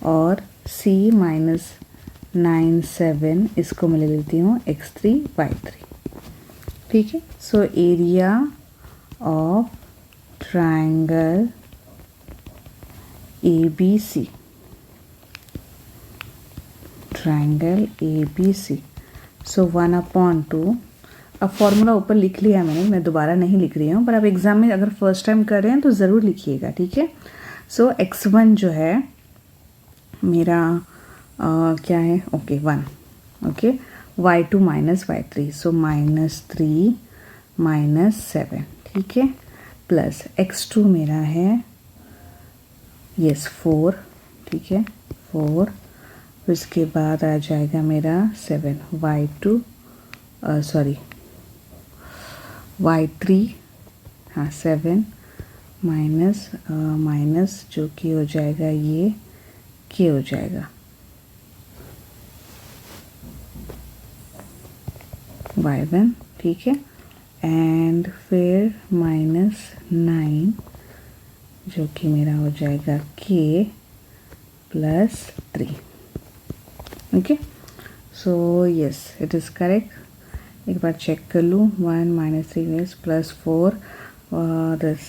और c-9 7 इसको मैं ले लेती हूँ x3 y3, ठीक है। So area of triangle ABC, triangle ABC, सो 1/2, अब फॉर्मूला ऊपर लिख लिया मैंने, मैं दोबारा नहीं लिख रही हूँ, पर आप एग्ज़ाम में अगर फर्स्ट टाइम कर रहे हैं तो ज़रूर लिखिएगा, ठीक है। सो x1 जो है मेरा क्या है, okay 1, okay, y2 minus y3, सो -3 -7, ठीक है, प्लस x2 मेरा है यस 4, ठीक है 4, फिर इसके बाद आ जाएगा मेरा 7, y2 सॉरी y3, हाँ 7 माइनस माइनस जो कि हो जाएगा ये k हो जाएगा y1, ठीक है, एंड फिर -9 जो कि मेरा हो जाएगा k plus 3. Okay, so yes it is correct. एक बार चेक कर लूँ. 1 - 3 plus 4 this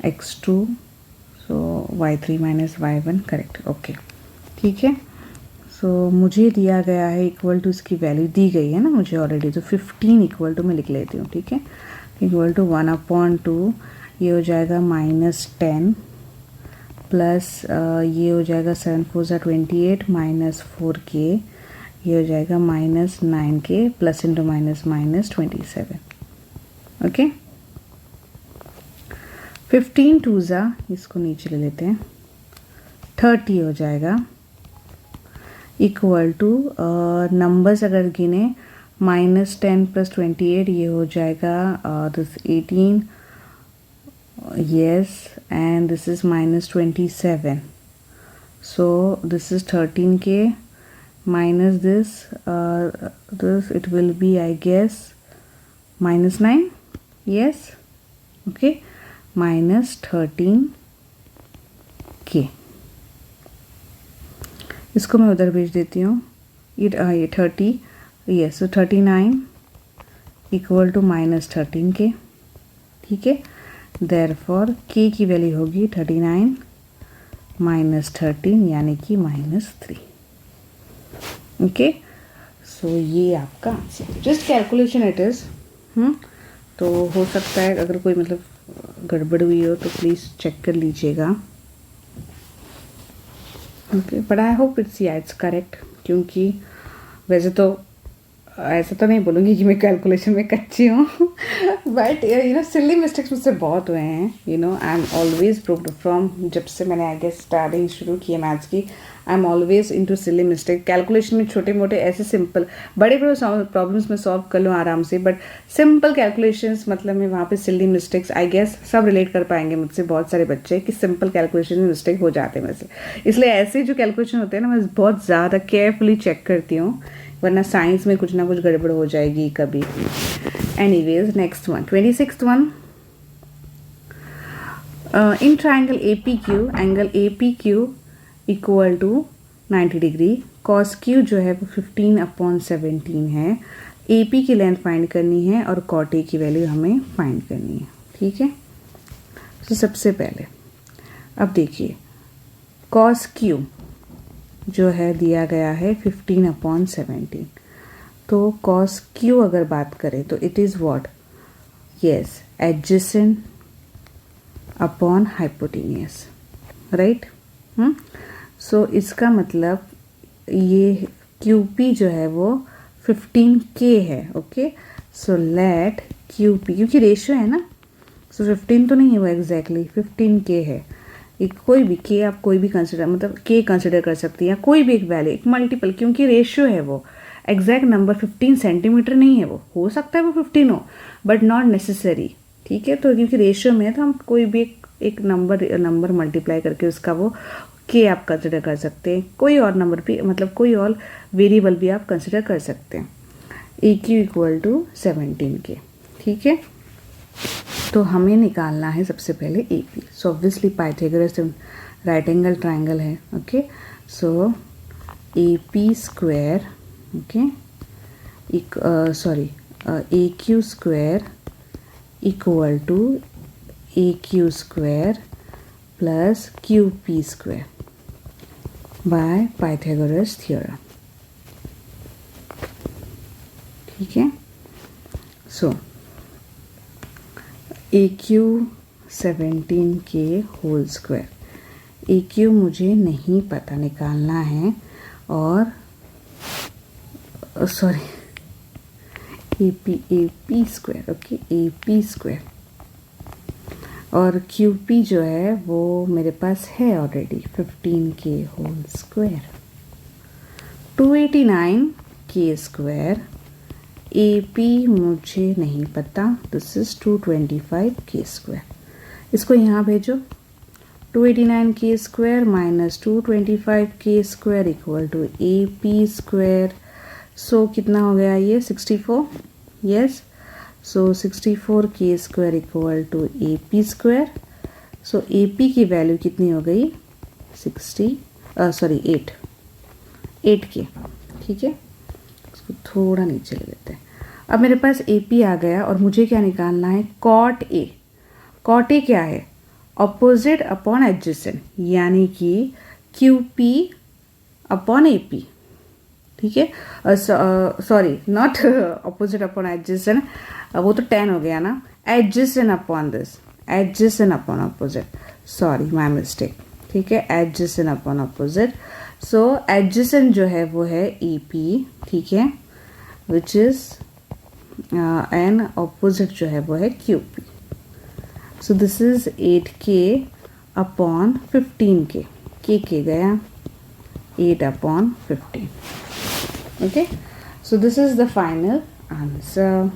x2, so y3 - y1 correct. Okay, ठीक है. सो मुझे दिया गया है इक्वल टू, इसकी वैल्यू दी गई है ना मुझे ऑलरेडी, तो 15 इक्वल टू मैं लिख लेती हूँ, ठीक है. इक्वल टू 1/2 ये हो जाएगा -10 प्लस ये हो जाएगा 7 4 28 -4k, ये हो जाएगा -9k plus into minus -27. Okay, 15 2 इसको नीचे ले लेते हैं, 30 हो जाएगा इक्वल टू नंबर्स अगर गिने -10 प्लस 28 ये हो जाएगा this 18, yes, and this is -27, so this is 13k minus this it will be I guess -9, yes, okay, -13k. इसको मैं उधर भेज देती हूँ. ये 30, yes, so 39 equal to -13k, ठीक है. देयरफॉर k की वैल्यू होगी 39 - 13 यानी कि -3. ओके, सो ये आपका answer. Just calculation it is. तो हो सकता है अगर कोई मतलब गड़बड़ हुई हो तो प्लीज़ चेक कर लीजिएगा. Okay, but I hope it's correct, क्योंकि वैसे तो ऐसा तो नहीं बोलूँगी कि मैं कैलकुलेशन में कच्ची हूँ, बट सिली मिस्टेक्स मुझसे बहुत हुए हैं. I am always proved from जब से मैंने आई गेस स्टार्टिंग शुरू की है मैथ्स की. I am always into silly mistake. Calculation में छोटे मोटे ऐसे सिंपल बड़े प्रॉब्लम्स में सॉल्व कर लूँ आराम से, बट सिंपल कैलकुलेशंस मतलब मैं वहाँ पे सिली मिस्टेक्स आई गेस सब रिलेट कर पाएंगे मुझसे बहुत सारे बच्चे कि सिंपल कैलकुलेशन में मिस्टेक हो जाते हैं मुझसे. इसलिए ऐसे जो कैलकुलेशन होते हैं ना मैं बहुत ज़्यादा केयरफुली चेक करती हूँ, वरना साइंस में कुछ ना कुछ गड़बड़ हो जाएगी कभी. Anyways, next one, 26th one. In triangle APQ, angle APQ equal to 90 degree. Cos Q जो है वो 15/17 है. AP की लेंथ फाइंड करनी है और कॉट A की वैल्यू हमें फाइंड करनी है, ठीक है. तो सबसे पहले अब देखिए, कॉस क्यू जो है दिया गया है 15/17. तो कॉस क्यू अगर बात करें तो it is what, yes, adjacent upon hypotenuse, right. So इसका मतलब ये QP जो है वो 15k है. ओके, सो लेट QP, क्योंकि रेशियो है ना, सो 15 तो नहीं है वो एग्जैक्टली 15k है. एक कोई भी k आप कोई भी कंसिडर मतलब k कंसिडर कर सकती हैं, कोई भी एक वैल्यू, एक मल्टीपल, क्योंकि रेशियो है वो. एग्जैक्ट नंबर 15 सेंटीमीटर नहीं है वो, हो सकता है वो 15 हो बट नॉट नेसेसरी, ठीक है. तो क्योंकि रेशियो में है तो हम कोई भी एक नंबर मल्टीप्लाई करके उसका वो k आप कंसिडर कर सकते हैं. कोई और नंबर भी मतलब कोई और वेरिएबल भी आप कंसिडर कर सकते हैं. AQ इक्वल टू 17k, ठीक है. तो हमें निकालना है सबसे पहले AP. So obviously Pythagoras right angle triangle है. Okay, so AP square, okay, sorry AQ square equal to AQ square plus QP square by Pythagoras theorem, ठीक है. So AQ 17k whole square. AQ मुझे नहीं पता, निकालना है. और sorry AP square, okay, AP square. और क्यू पी जो है वो मेरे पास है already 15k whole square. 289k square, A P मुझे नहीं पता, दिस इज़ 225k स्क्वायर। इसको यहाँ भेजो, 289k square minus 225k square equal to A P square. So कितना हो गया ये 64, yes. So 64k square equal to A P square. So A P की वैल्यू कितनी हो गई 8k, ठीक है। इसको थोड़ा नीचे ले लेते हैं। अब मेरे पास ए पी आ गया और मुझे क्या निकालना है, कॉट ए। कॉट ए क्या है, अपोजिट अपॉन एडजेसेंट, यानी कि Q P upon A P, ठीक है। Sorry, not opposite upon adjacent, वो तो 10 हो गया ना। Adjacent upon this, adjacent upon opposite, sorry my mistake, ठीक है। एडजेसेंट अपॉन अपोजिट, सो एडजेसेंट जो है वो है ई पी, ठीक है, विच इज एंड अपोजिट जो है वो है Q P. So this is 8k upon 15k, के गया 8 upon 15, okay, so this is the final answer.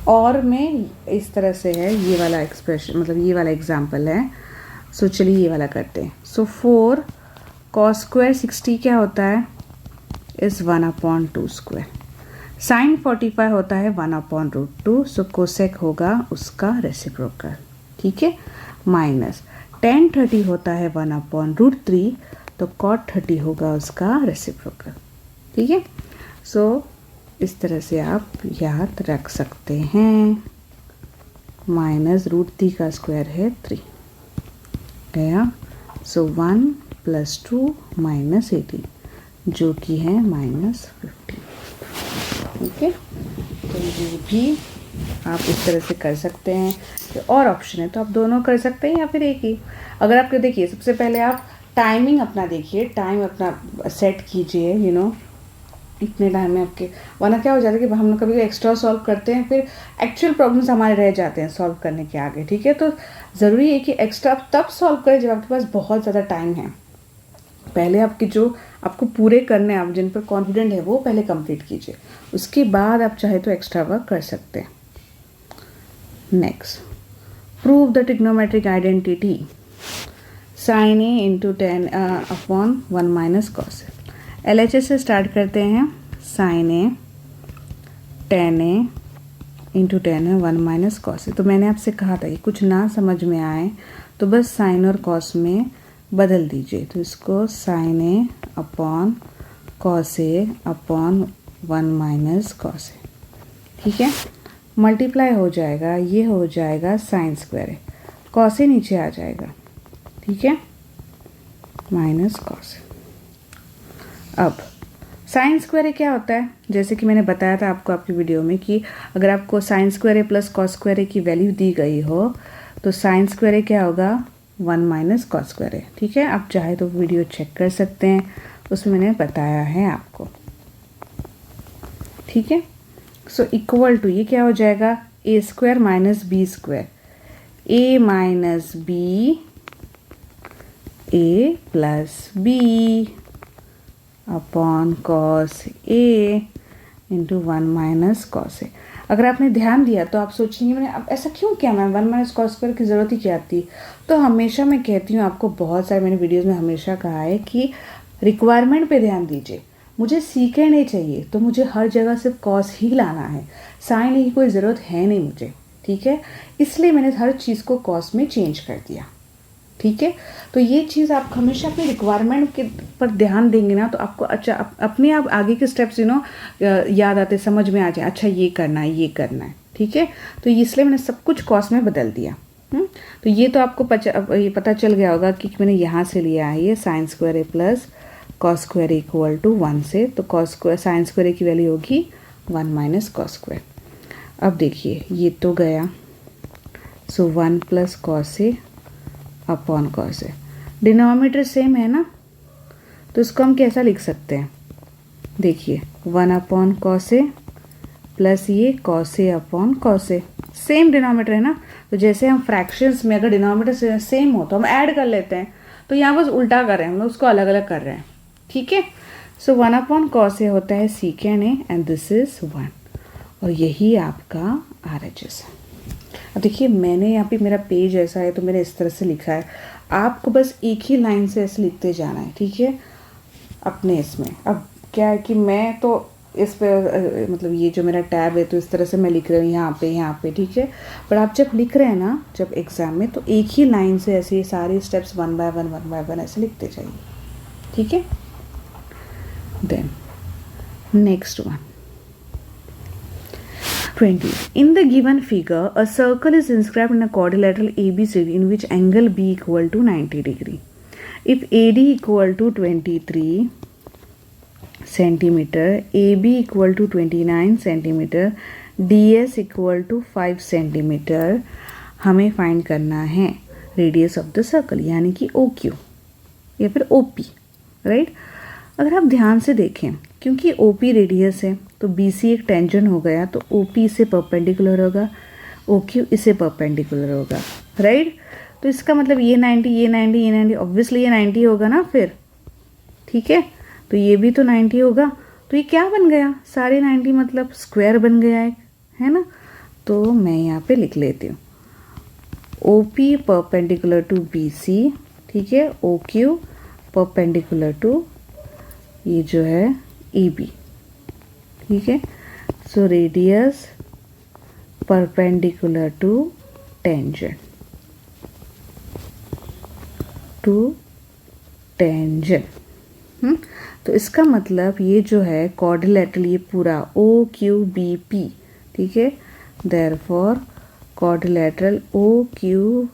और में इस तरह से है, ये वाला एक्सप्रेशन मतलब ये वाला एग्जाम्पल है। सो चलिए ये वाला करते हैं। सो 4 cos स्क्वायर 60 क्या होता है, इस 1/2 स्क्वायर। साइन 45 होता है 1/√2, सो कोसेक होगा उसका रेसिप्रोकल, ठीक है। माइनस tan 30 होता है 1/√3, तो cot 30 होगा उसका रेसिप्रोकल, ठीक है। सो इस तरह से आप याद रख सकते हैं। -√3 का स्क्वायर है 3 गया। सो 1 + 2 - 18 जो कि है -15, ओके। तो ये भी आप इस तरह से कर सकते हैं। और ऑप्शन है तो आप दोनों कर सकते हैं या फिर एक ही। अगर आपके देखिए, सबसे पहले आप टाइमिंग अपना देखिए, टाइम अपना सेट कीजिए, इतने टाइम में आपके, वरना क्या हो जाता है कि हम लोग कभी एक्स्ट्रा सॉल्व करते हैं, फिर एक्चुअल प्रॉब्लम्स हमारे रह जाते हैं सॉल्व करने के आगे, ठीक है। तो ज़रूरी है कि एक्स्ट्रा तब सॉल्व करें जब आपके पास बहुत ज़्यादा टाइम है। पहले आपके जो आपको पूरे करने हैं, आप जिन पर कॉन्फिडेंट है वो पहले कंप्लीट कीजिए, उसके बाद आप चाहे तो एक्स्ट्रा वर्क कर सकते हैं। Next, prove the trigonometric identity sin a into 10 upon 1 - cos a। LHS से स्टार्ट करते हैं। sin a 10a इंटू 10 है 1 - cos a। तो मैंने आपसे कहा था कि कुछ ना समझ में आए तो बस साइन और कॉस में बदल दीजिए। तो इसको sin a upon cos a upon 1 - cos a, ठीक है। मल्टीप्लाई हो जाएगा, ये हो जाएगा साइन स्क्वायर है, कॉस ए नीचे आ जाएगा, ठीक है, -cos। अब साइन स्क्वायर क्या होता है, जैसे कि मैंने बताया था आपको आपकी वीडियो में कि अगर आपको sine square plus cos square की वैल्यू दी गई हो तो साइन स्क्वायर क्या होगा 1 - cos स्क्वायर, ठीक है। आप चाहे तो वीडियो चेक कर सकते हैं, उसमें मैंने बताया है आपको, ठीक है। सो इक्वल टू ये क्या हो जाएगा, a square - b square, a - b a + b upon cos a into 1 - cos a। अगर आपने ध्यान दिया तो आप सोचेंगे मैंने अब ऐसा क्यों किया, मैम 1 - cos स्क्वायर की ज़रूरत ही क्या थी। तो हमेशा मैं कहती हूँ आपको, बहुत सारे मैंने वीडियोज़ में हमेशा कहा है कि रिक्वायरमेंट पे ध्यान दीजिए। मुझे सीके नहीं चाहिए तो मुझे हर जगह सिर्फ कॉस ही लाना है, साइन की कोई ज़रूरत है नहीं मुझे, ठीक है। इसलिए मैंने हर चीज़ को कॉस में चेंज कर दिया, ठीक है। तो ये चीज़ आप हमेशा अपने रिक्वायरमेंट के पर ध्यान देंगे ना तो आपको अच्छा अपने आप आगे के स्टेप्स याद आते, समझ में आ जाए, अच्छा ये करना है, ये करना है, ठीक है। तो इसलिए मैंने सब कुछ कॉस में बदल दिया। तो ये तो आपको ये पता चल गया होगा कि मैंने यहाँ से लिया है ये sine square a plus cos square equal to 1 से, तो कॉस स्क्वायर साइन स्क्वायर की वैल्यू होगी 1 - cos स्क्वायर। अब देखिए ये तो गया, सो 1 + cos a upon cos a। Denominator same है ना, तो इसको हम कैसा लिख सकते हैं, देखिए 1 अपॉन cos a प्लस ये cos A upon cos A, same denominator है ना। तो जैसे हम फ्रैक्शंस में अगर डिनोमिनेटर सेम हो तो हम ऐड कर लेते हैं, तो यहाँ बस उल्टा कर रहे हैं हम लोग, उसको अलग अलग कर रहे हैं, ठीक है। सो 1 अपॉन कॉस ए होता है सीकेंड ए एंड दिस इज 1, और यही आपका RHS है। अब देखिए मैंने यहाँ पे, मेरा पेज ऐसा है तो मैंने इस तरह से लिखा है, आपको बस एक ही लाइन से ऐसे लिखते जाना है, ठीक है, अपने इसमें। अब क्या है कि मैं तो इस पे मतलब ये जो मेरा टैब है तो इस तरह से मैं लिख रही हूँ यहाँ पे, ठीक है। पर आप जब लिख रहे हैं ना, जब एग्ज़ाम में, तो एक ही लाइन से ऐसे सारे स्टेप्स 1 बाय 1 ऐसे लिखते जाइए, ठीक है। Then next one 20. In the given figure, a circle is inscribed in a quadrilateral ABCD in which angle B equal to 90 degree. If AD equal to 23 centimeter, AB equal to 29 centimeter, DS equal to 5 centimeter, हमें find करना है radius of the circle, यानी कि OQ या फिर OP, right. अगर आप ध्यान से देखें, क्योंकि OP रेडियस है तो BC एक टेंजेंट हो गया, तो OP इससे परपेंडिकुलर होगा, OQ इससे परपेंडिकुलर होगा, राइट। तो इसका मतलब ये 90 ऑब्वियसली ये 90 होगा ना फिर, ठीक है। तो ये भी तो 90 होगा, तो ये क्या बन गया, सारे 90 मतलब स्क्वायर बन गया है ना। तो मैं यहाँ पे लिख लेती हूँ OP परपेंडिकुलर टू BC, ठीक है, OQ परपेंडिकुलर टू ये जो है AB, ठीक है। So radius perpendicular to tangent, तो इसका मतलब ये जो है क्वाड्रिलेटरल, ये पूरा OQBP, ठीक है। Therefore quadrilateral OQBP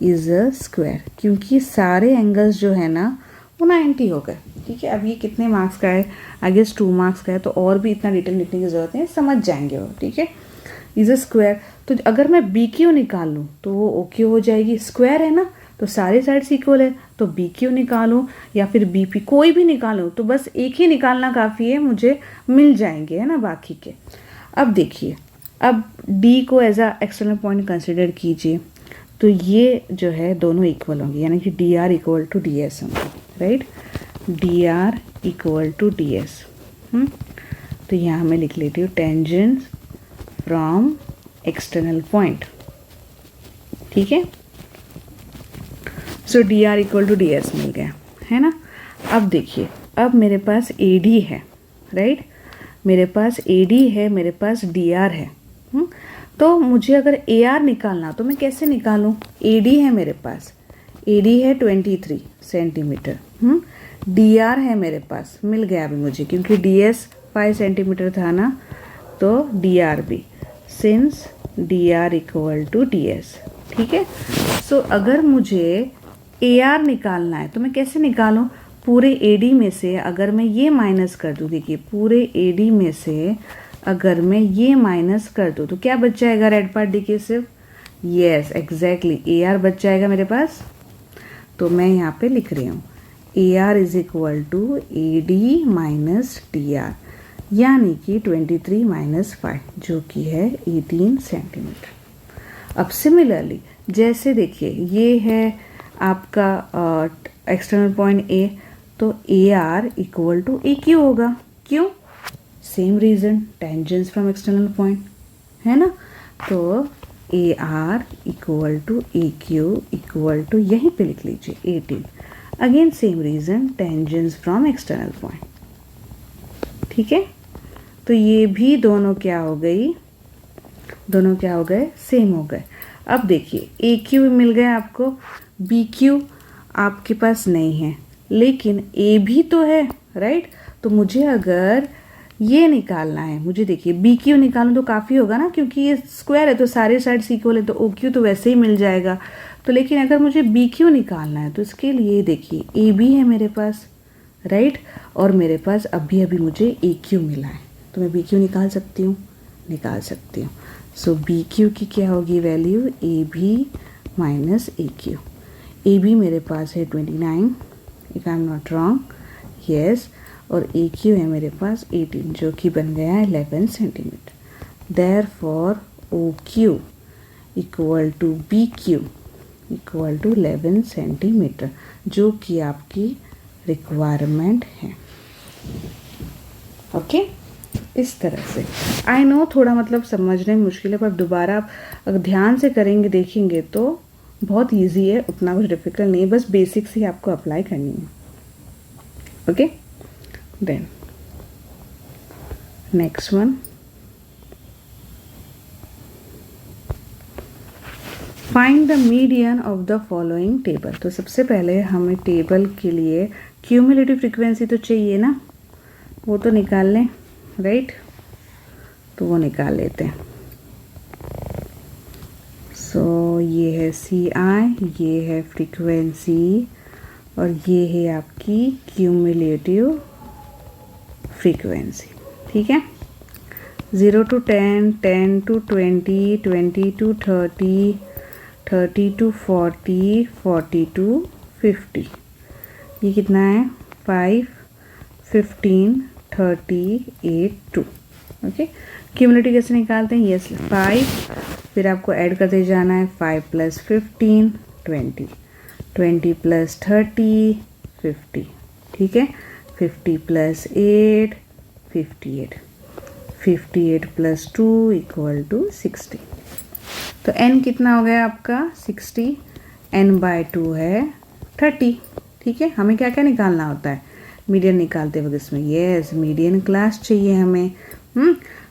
is a square, क्योंकि सारे एंगल्स जो है ना वो 90 हो गए, ठीक है। अब ये कितने मार्क्स का है, आई गेस 2 मार्क्स का है, तो और भी इतना डिटेल लिखने की ज़रूरत है, समझ जाएंगे वो, ठीक है। इज अ स्क्वायर, तो अगर मैं BQ निकाल लूँ तो वो OQ हो जाएगी, स्क्वायर है ना, तो सारे साइड्स इक्वल है, तो BQ निकालूँ या फिर BP, कोई भी निकालूँ, तो बस एक ही निकालना काफ़ी है, मुझे मिल जाएंगे, है ना बाकी के। अब देखिए, अब D को as a external point consider कीजिए, तो ये जो है दोनों इक्वल होंगे, यानी कि DR इक्वल टू DS होंगे, right. DR equal to DS, तो यहाँ मैं लिख लेती हूँ टेंजेंट फ्रॉम एक्सटर्नल पॉइंट, ठीक है। सो DR इक्वल टू DS मिल गया, है ना। अब देखिए, अब मेरे पास AD है, राइट, मेरे पास AD है, मेरे पास DR है, तो मुझे अगर AR निकालना तो मैं कैसे निकालूं। AD है मेरे पास, AD है 23 सेंटीमीटर, DR है मेरे पास, मिल गया अभी मुझे, क्योंकि DS 5 सेंटीमीटर था ना, तो DR भी, since DR equal to DS, ठीक है। सो अगर मुझे AR निकालना है तो मैं कैसे निकालूं, पूरे AD में से अगर मैं ये माइनस कर दूँ, देखिए पूरे AD में से अगर मैं ये माइनस कर दूँ तो क्या बच जाएगा, रेड पार्ट देखिए सिर्फ, यस एग्जैक्टली AR बच जाएगा मेरे पास। तो मैं यहाँ पे लिख रही हूँ AR is equal to AD minus DR, यानी कि 23 माइनस 5 जो कि है 18 सेंटीमीटर। अब सिमिलरली जैसे देखिए ये है आपका एक्सटर्नल पॉइंट A, तो AR इक्वल टू AQ होगा, क्यों, same reason, tangents from external point, है ना। तो AR equal to AQ equal to, यहीं पे लिख लीजिए 18, again same reason, tangents from external point, ठीक है। तो ये भी दोनों क्या हो गई, दोनों क्या हो गए, सेम हो गए। अब देखिए AQ मिल गया आपको, BQ आपके पास नहीं है, लेकिन A भी तो है, राइट। तो मुझे अगर ये निकालना है, मुझे देखिए BQ निकालूं तो काफ़ी होगा ना, क्योंकि ये स्क्वायर है तो सारे साइड्स इक्वल है, तो OQ तो वैसे ही मिल जाएगा। तो लेकिन अगर मुझे BQ निकालना है तो इसके लिए देखिए AB है मेरे पास, राइट, और मेरे पास अभी अभी मुझे AQ मिला है, तो मैं BQ निकाल सकती हूँ, निकाल सकती हूँ। सो BQ की क्या होगी value, AB minus AQ। AB मेरे पास है 29 if I am not wrong, yes, और ए क्यू है मेरे पास 18 जो कि बन गया 11 centimeter. Therefore O Q equal to B Q equal to 11 centimeter जो कि आपकी रिक्वायरमेंट है। ओके इस तरह से आई नो थोड़ा मतलब समझने में मुश्किल है, पर दोबारा आप अगर ध्यान से करेंगे देखेंगे तो बहुत इजी है, उतना कुछ डिफिकल्ट नहीं है, बस बेसिक्स ही आपको अप्लाई करनी है। Okay then next one, find the median of the following table. तो सबसे पहले हमें टेबल के लिए क्यूमुलेटिव फ्रीक्वेंसी तो चाहिए ना, वो तो निकाल लें, राइट? तो वो निकाल लेते हैं। सो ये है सी आई, ये है फ्रीक्वेंसी और ये है आपकी क्यूमुलेटिव फ्रीक्वेंसी। ठीक है, 0 to 10, 10 to 20, 20 to 30, 30 to 40, 40 to 50। ये कितना है 5, 15, 30, 8, 2। ओके, क्यूमुलेटिव कैसे निकालते हैं? यस 5, फिर आपको ऐड करते जाना है 5 + 15 20, 20 + 30 50। ठीक है, 50 + 8 58, 58 + 2 = 60। तो n कितना हो गया आपका 60, n/2 है 30। ठीक है, हमें क्या क्या निकालना होता है मीडियन निकालते वक्त इसमें? यस मीडियन क्लास चाहिए हमें।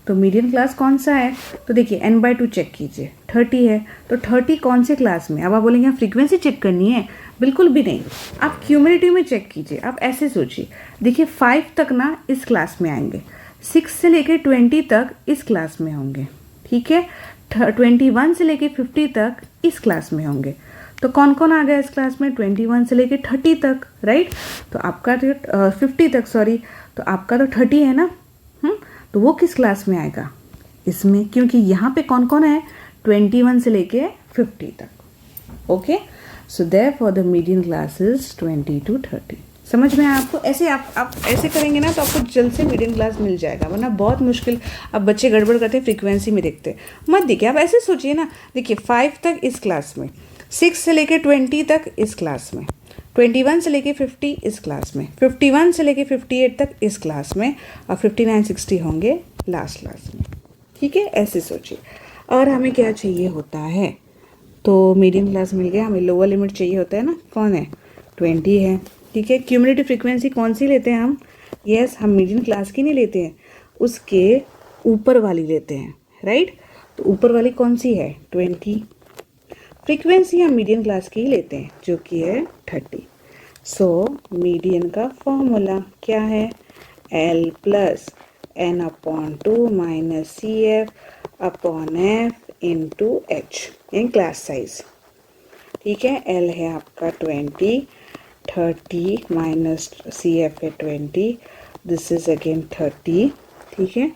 तो मीडियन क्लास कौन सा है? तो देखिए n/2 चेक कीजिए, 30 है तो 30 कौन से क्लास में? अब आप बोलेंगे फ्रीक्वेंसी चेक करनी है, बिल्कुल भी नहीं, आप क्यूमुलेटिव में चेक कीजिए। आप ऐसे सोचिए, देखिए 5 तक ना इस क्लास में आएंगे, 6 से लेकर 20 तक इस क्लास में होंगे। ठीक है, 21 से लेकर 50 तक इस क्लास में होंगे। तो कौन कौन आ गया इस क्लास में? 21 से लेकर 30 तक, राइट? तो आपका जो 50 तक, सॉरी, तो आपका तो 30 है ना। तो वो किस क्लास में आएगा? इसमें, क्योंकि यहाँ पे कौन कौन है 21 से लेके 50 तक। Okay, so therefore the median class is 20 to 30। समझ में आया आपको? ऐसे आप ऐसे करेंगे ना तो आपको जल्द से मीडियन क्लास मिल जाएगा, वरना बहुत मुश्किल। अब बच्चे गड़बड़ करते हैं, फ्रीक्वेंसी में देखते हैं, मत देखिए, आप ऐसे सोचिए ना। देखिए 5 तक इस क्लास में, 6 से लेके 20 तक इस क्लास में, 21 से लेके 50 इस क्लास में, 51 से लेके 58 तक इस क्लास में, और 59 60 होंगे लास्ट क्लास में। ठीक है, ऐसे सोचिए। और हमें क्या चाहिए होता है? तो मीडियन क्लास मिल गया, हमें लोअर लिमिट चाहिए होता है ना, कौन है? 20 है। ठीक है, क्यूमुलेटिव फ्रीक्वेंसी कौन सी लेते हैं हम? यस, हम मीडियन क्लास की नहीं लेते हैं, उसके ऊपर वाली लेते हैं, राइट? तो ऊपर वाली कौन सी है? 20। फ्रीक्वेंसी हम मीडियन क्लास की ही लेते हैं जो कि है 30। सो मीडियन का फॉर्मूला क्या है? L + n/2 - CF/F × H in class size. ठीक है, L है आपका 20, 30 - CF है 20, दिस इज अगेन 30। ठीक है,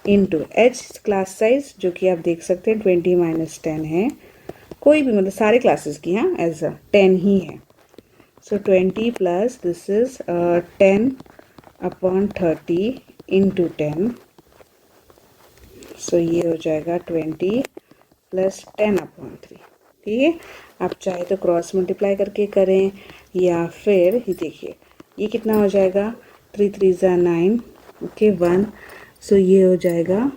इनटू H क्लास साइज जो कि आप देख सकते हैं 20 - 10 है, कोई भी मतलब सारे क्लासेस की, हाँ, एज 10 ही है। सो 20 + दिस इज 10/30 × 10। सो ये हो जाएगा 20 + 10/3। ठीक है, आप चाहे तो क्रॉस मल्टीप्लाई करके करें, या फिर ये देखिए ये कितना हो जाएगा, 3 × 3 = 9, ओके 1। सो ये हो जाएगा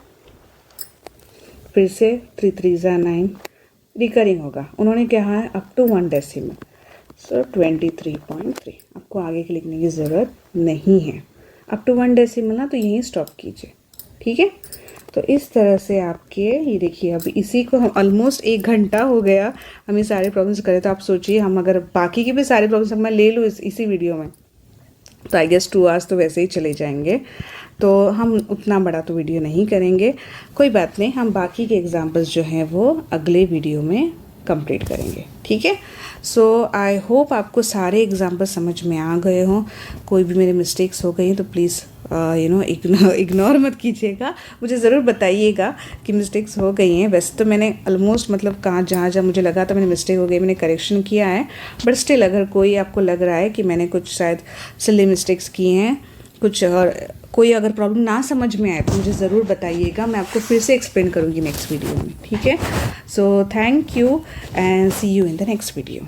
फिर से 3 × 3 = 9, रिकरिंग होगा। उन्होंने क्या है अप टू 1 डेसिमल। सो 23.3। आपको आगे की लिखने की ज़रूरत नहीं है, अप टू 1 डेसिमल ना, तो यहीं स्टॉप कीजिए। ठीक है, तो इस तरह से आपके ये देखिए, अब इसी को हम ऑलमोस्ट 1 घंटा हो गया हम ये सारे प्रॉब्लम्स करें। तो आप सोचिए, हम अगर बाकी के भी सारे प्रॉब्लम्स मैं ले लूँ इसी वीडियो में, तो आई गेस 2 आवर्स तो वैसे ही चले जाएंगे। तो हम उतना बड़ा तो वीडियो नहीं करेंगे, कोई बात नहीं, हम बाकी के एग्जाम्पल्स जो हैं वो अगले वीडियो में कंप्लीट करेंगे। ठीक है, सो आई होप आपको सारे एग्जाम्पल समझ में आ गए हों। कोई भी मेरे मिस्टेक्स हो गई हैं तो प्लीज़ इग्नोर मत कीजिएगा, मुझे ज़रूर बताइएगा कि मिस्टेक्स हो गई हैं। वैसे तो मैंने ऑलमोस्ट मतलब कहाँ जहाँ जहाँ मुझे लगा था मैंने मिस्टेक हो गई मैंने करेक्शन किया है, बट स्टिल अगर कोई आपको लग रहा है कि मैंने कुछ शायद सिली मिस्टेक्स की हैं, कुछ कोई अगर प्रॉब्लम ना समझ में आए तो मुझे ज़रूर बताइएगा, मैं आपको फिर से एक्सप्लेन करूँगी नेक्स्ट वीडियो में, ठीक है। So thank you and see you in the next video.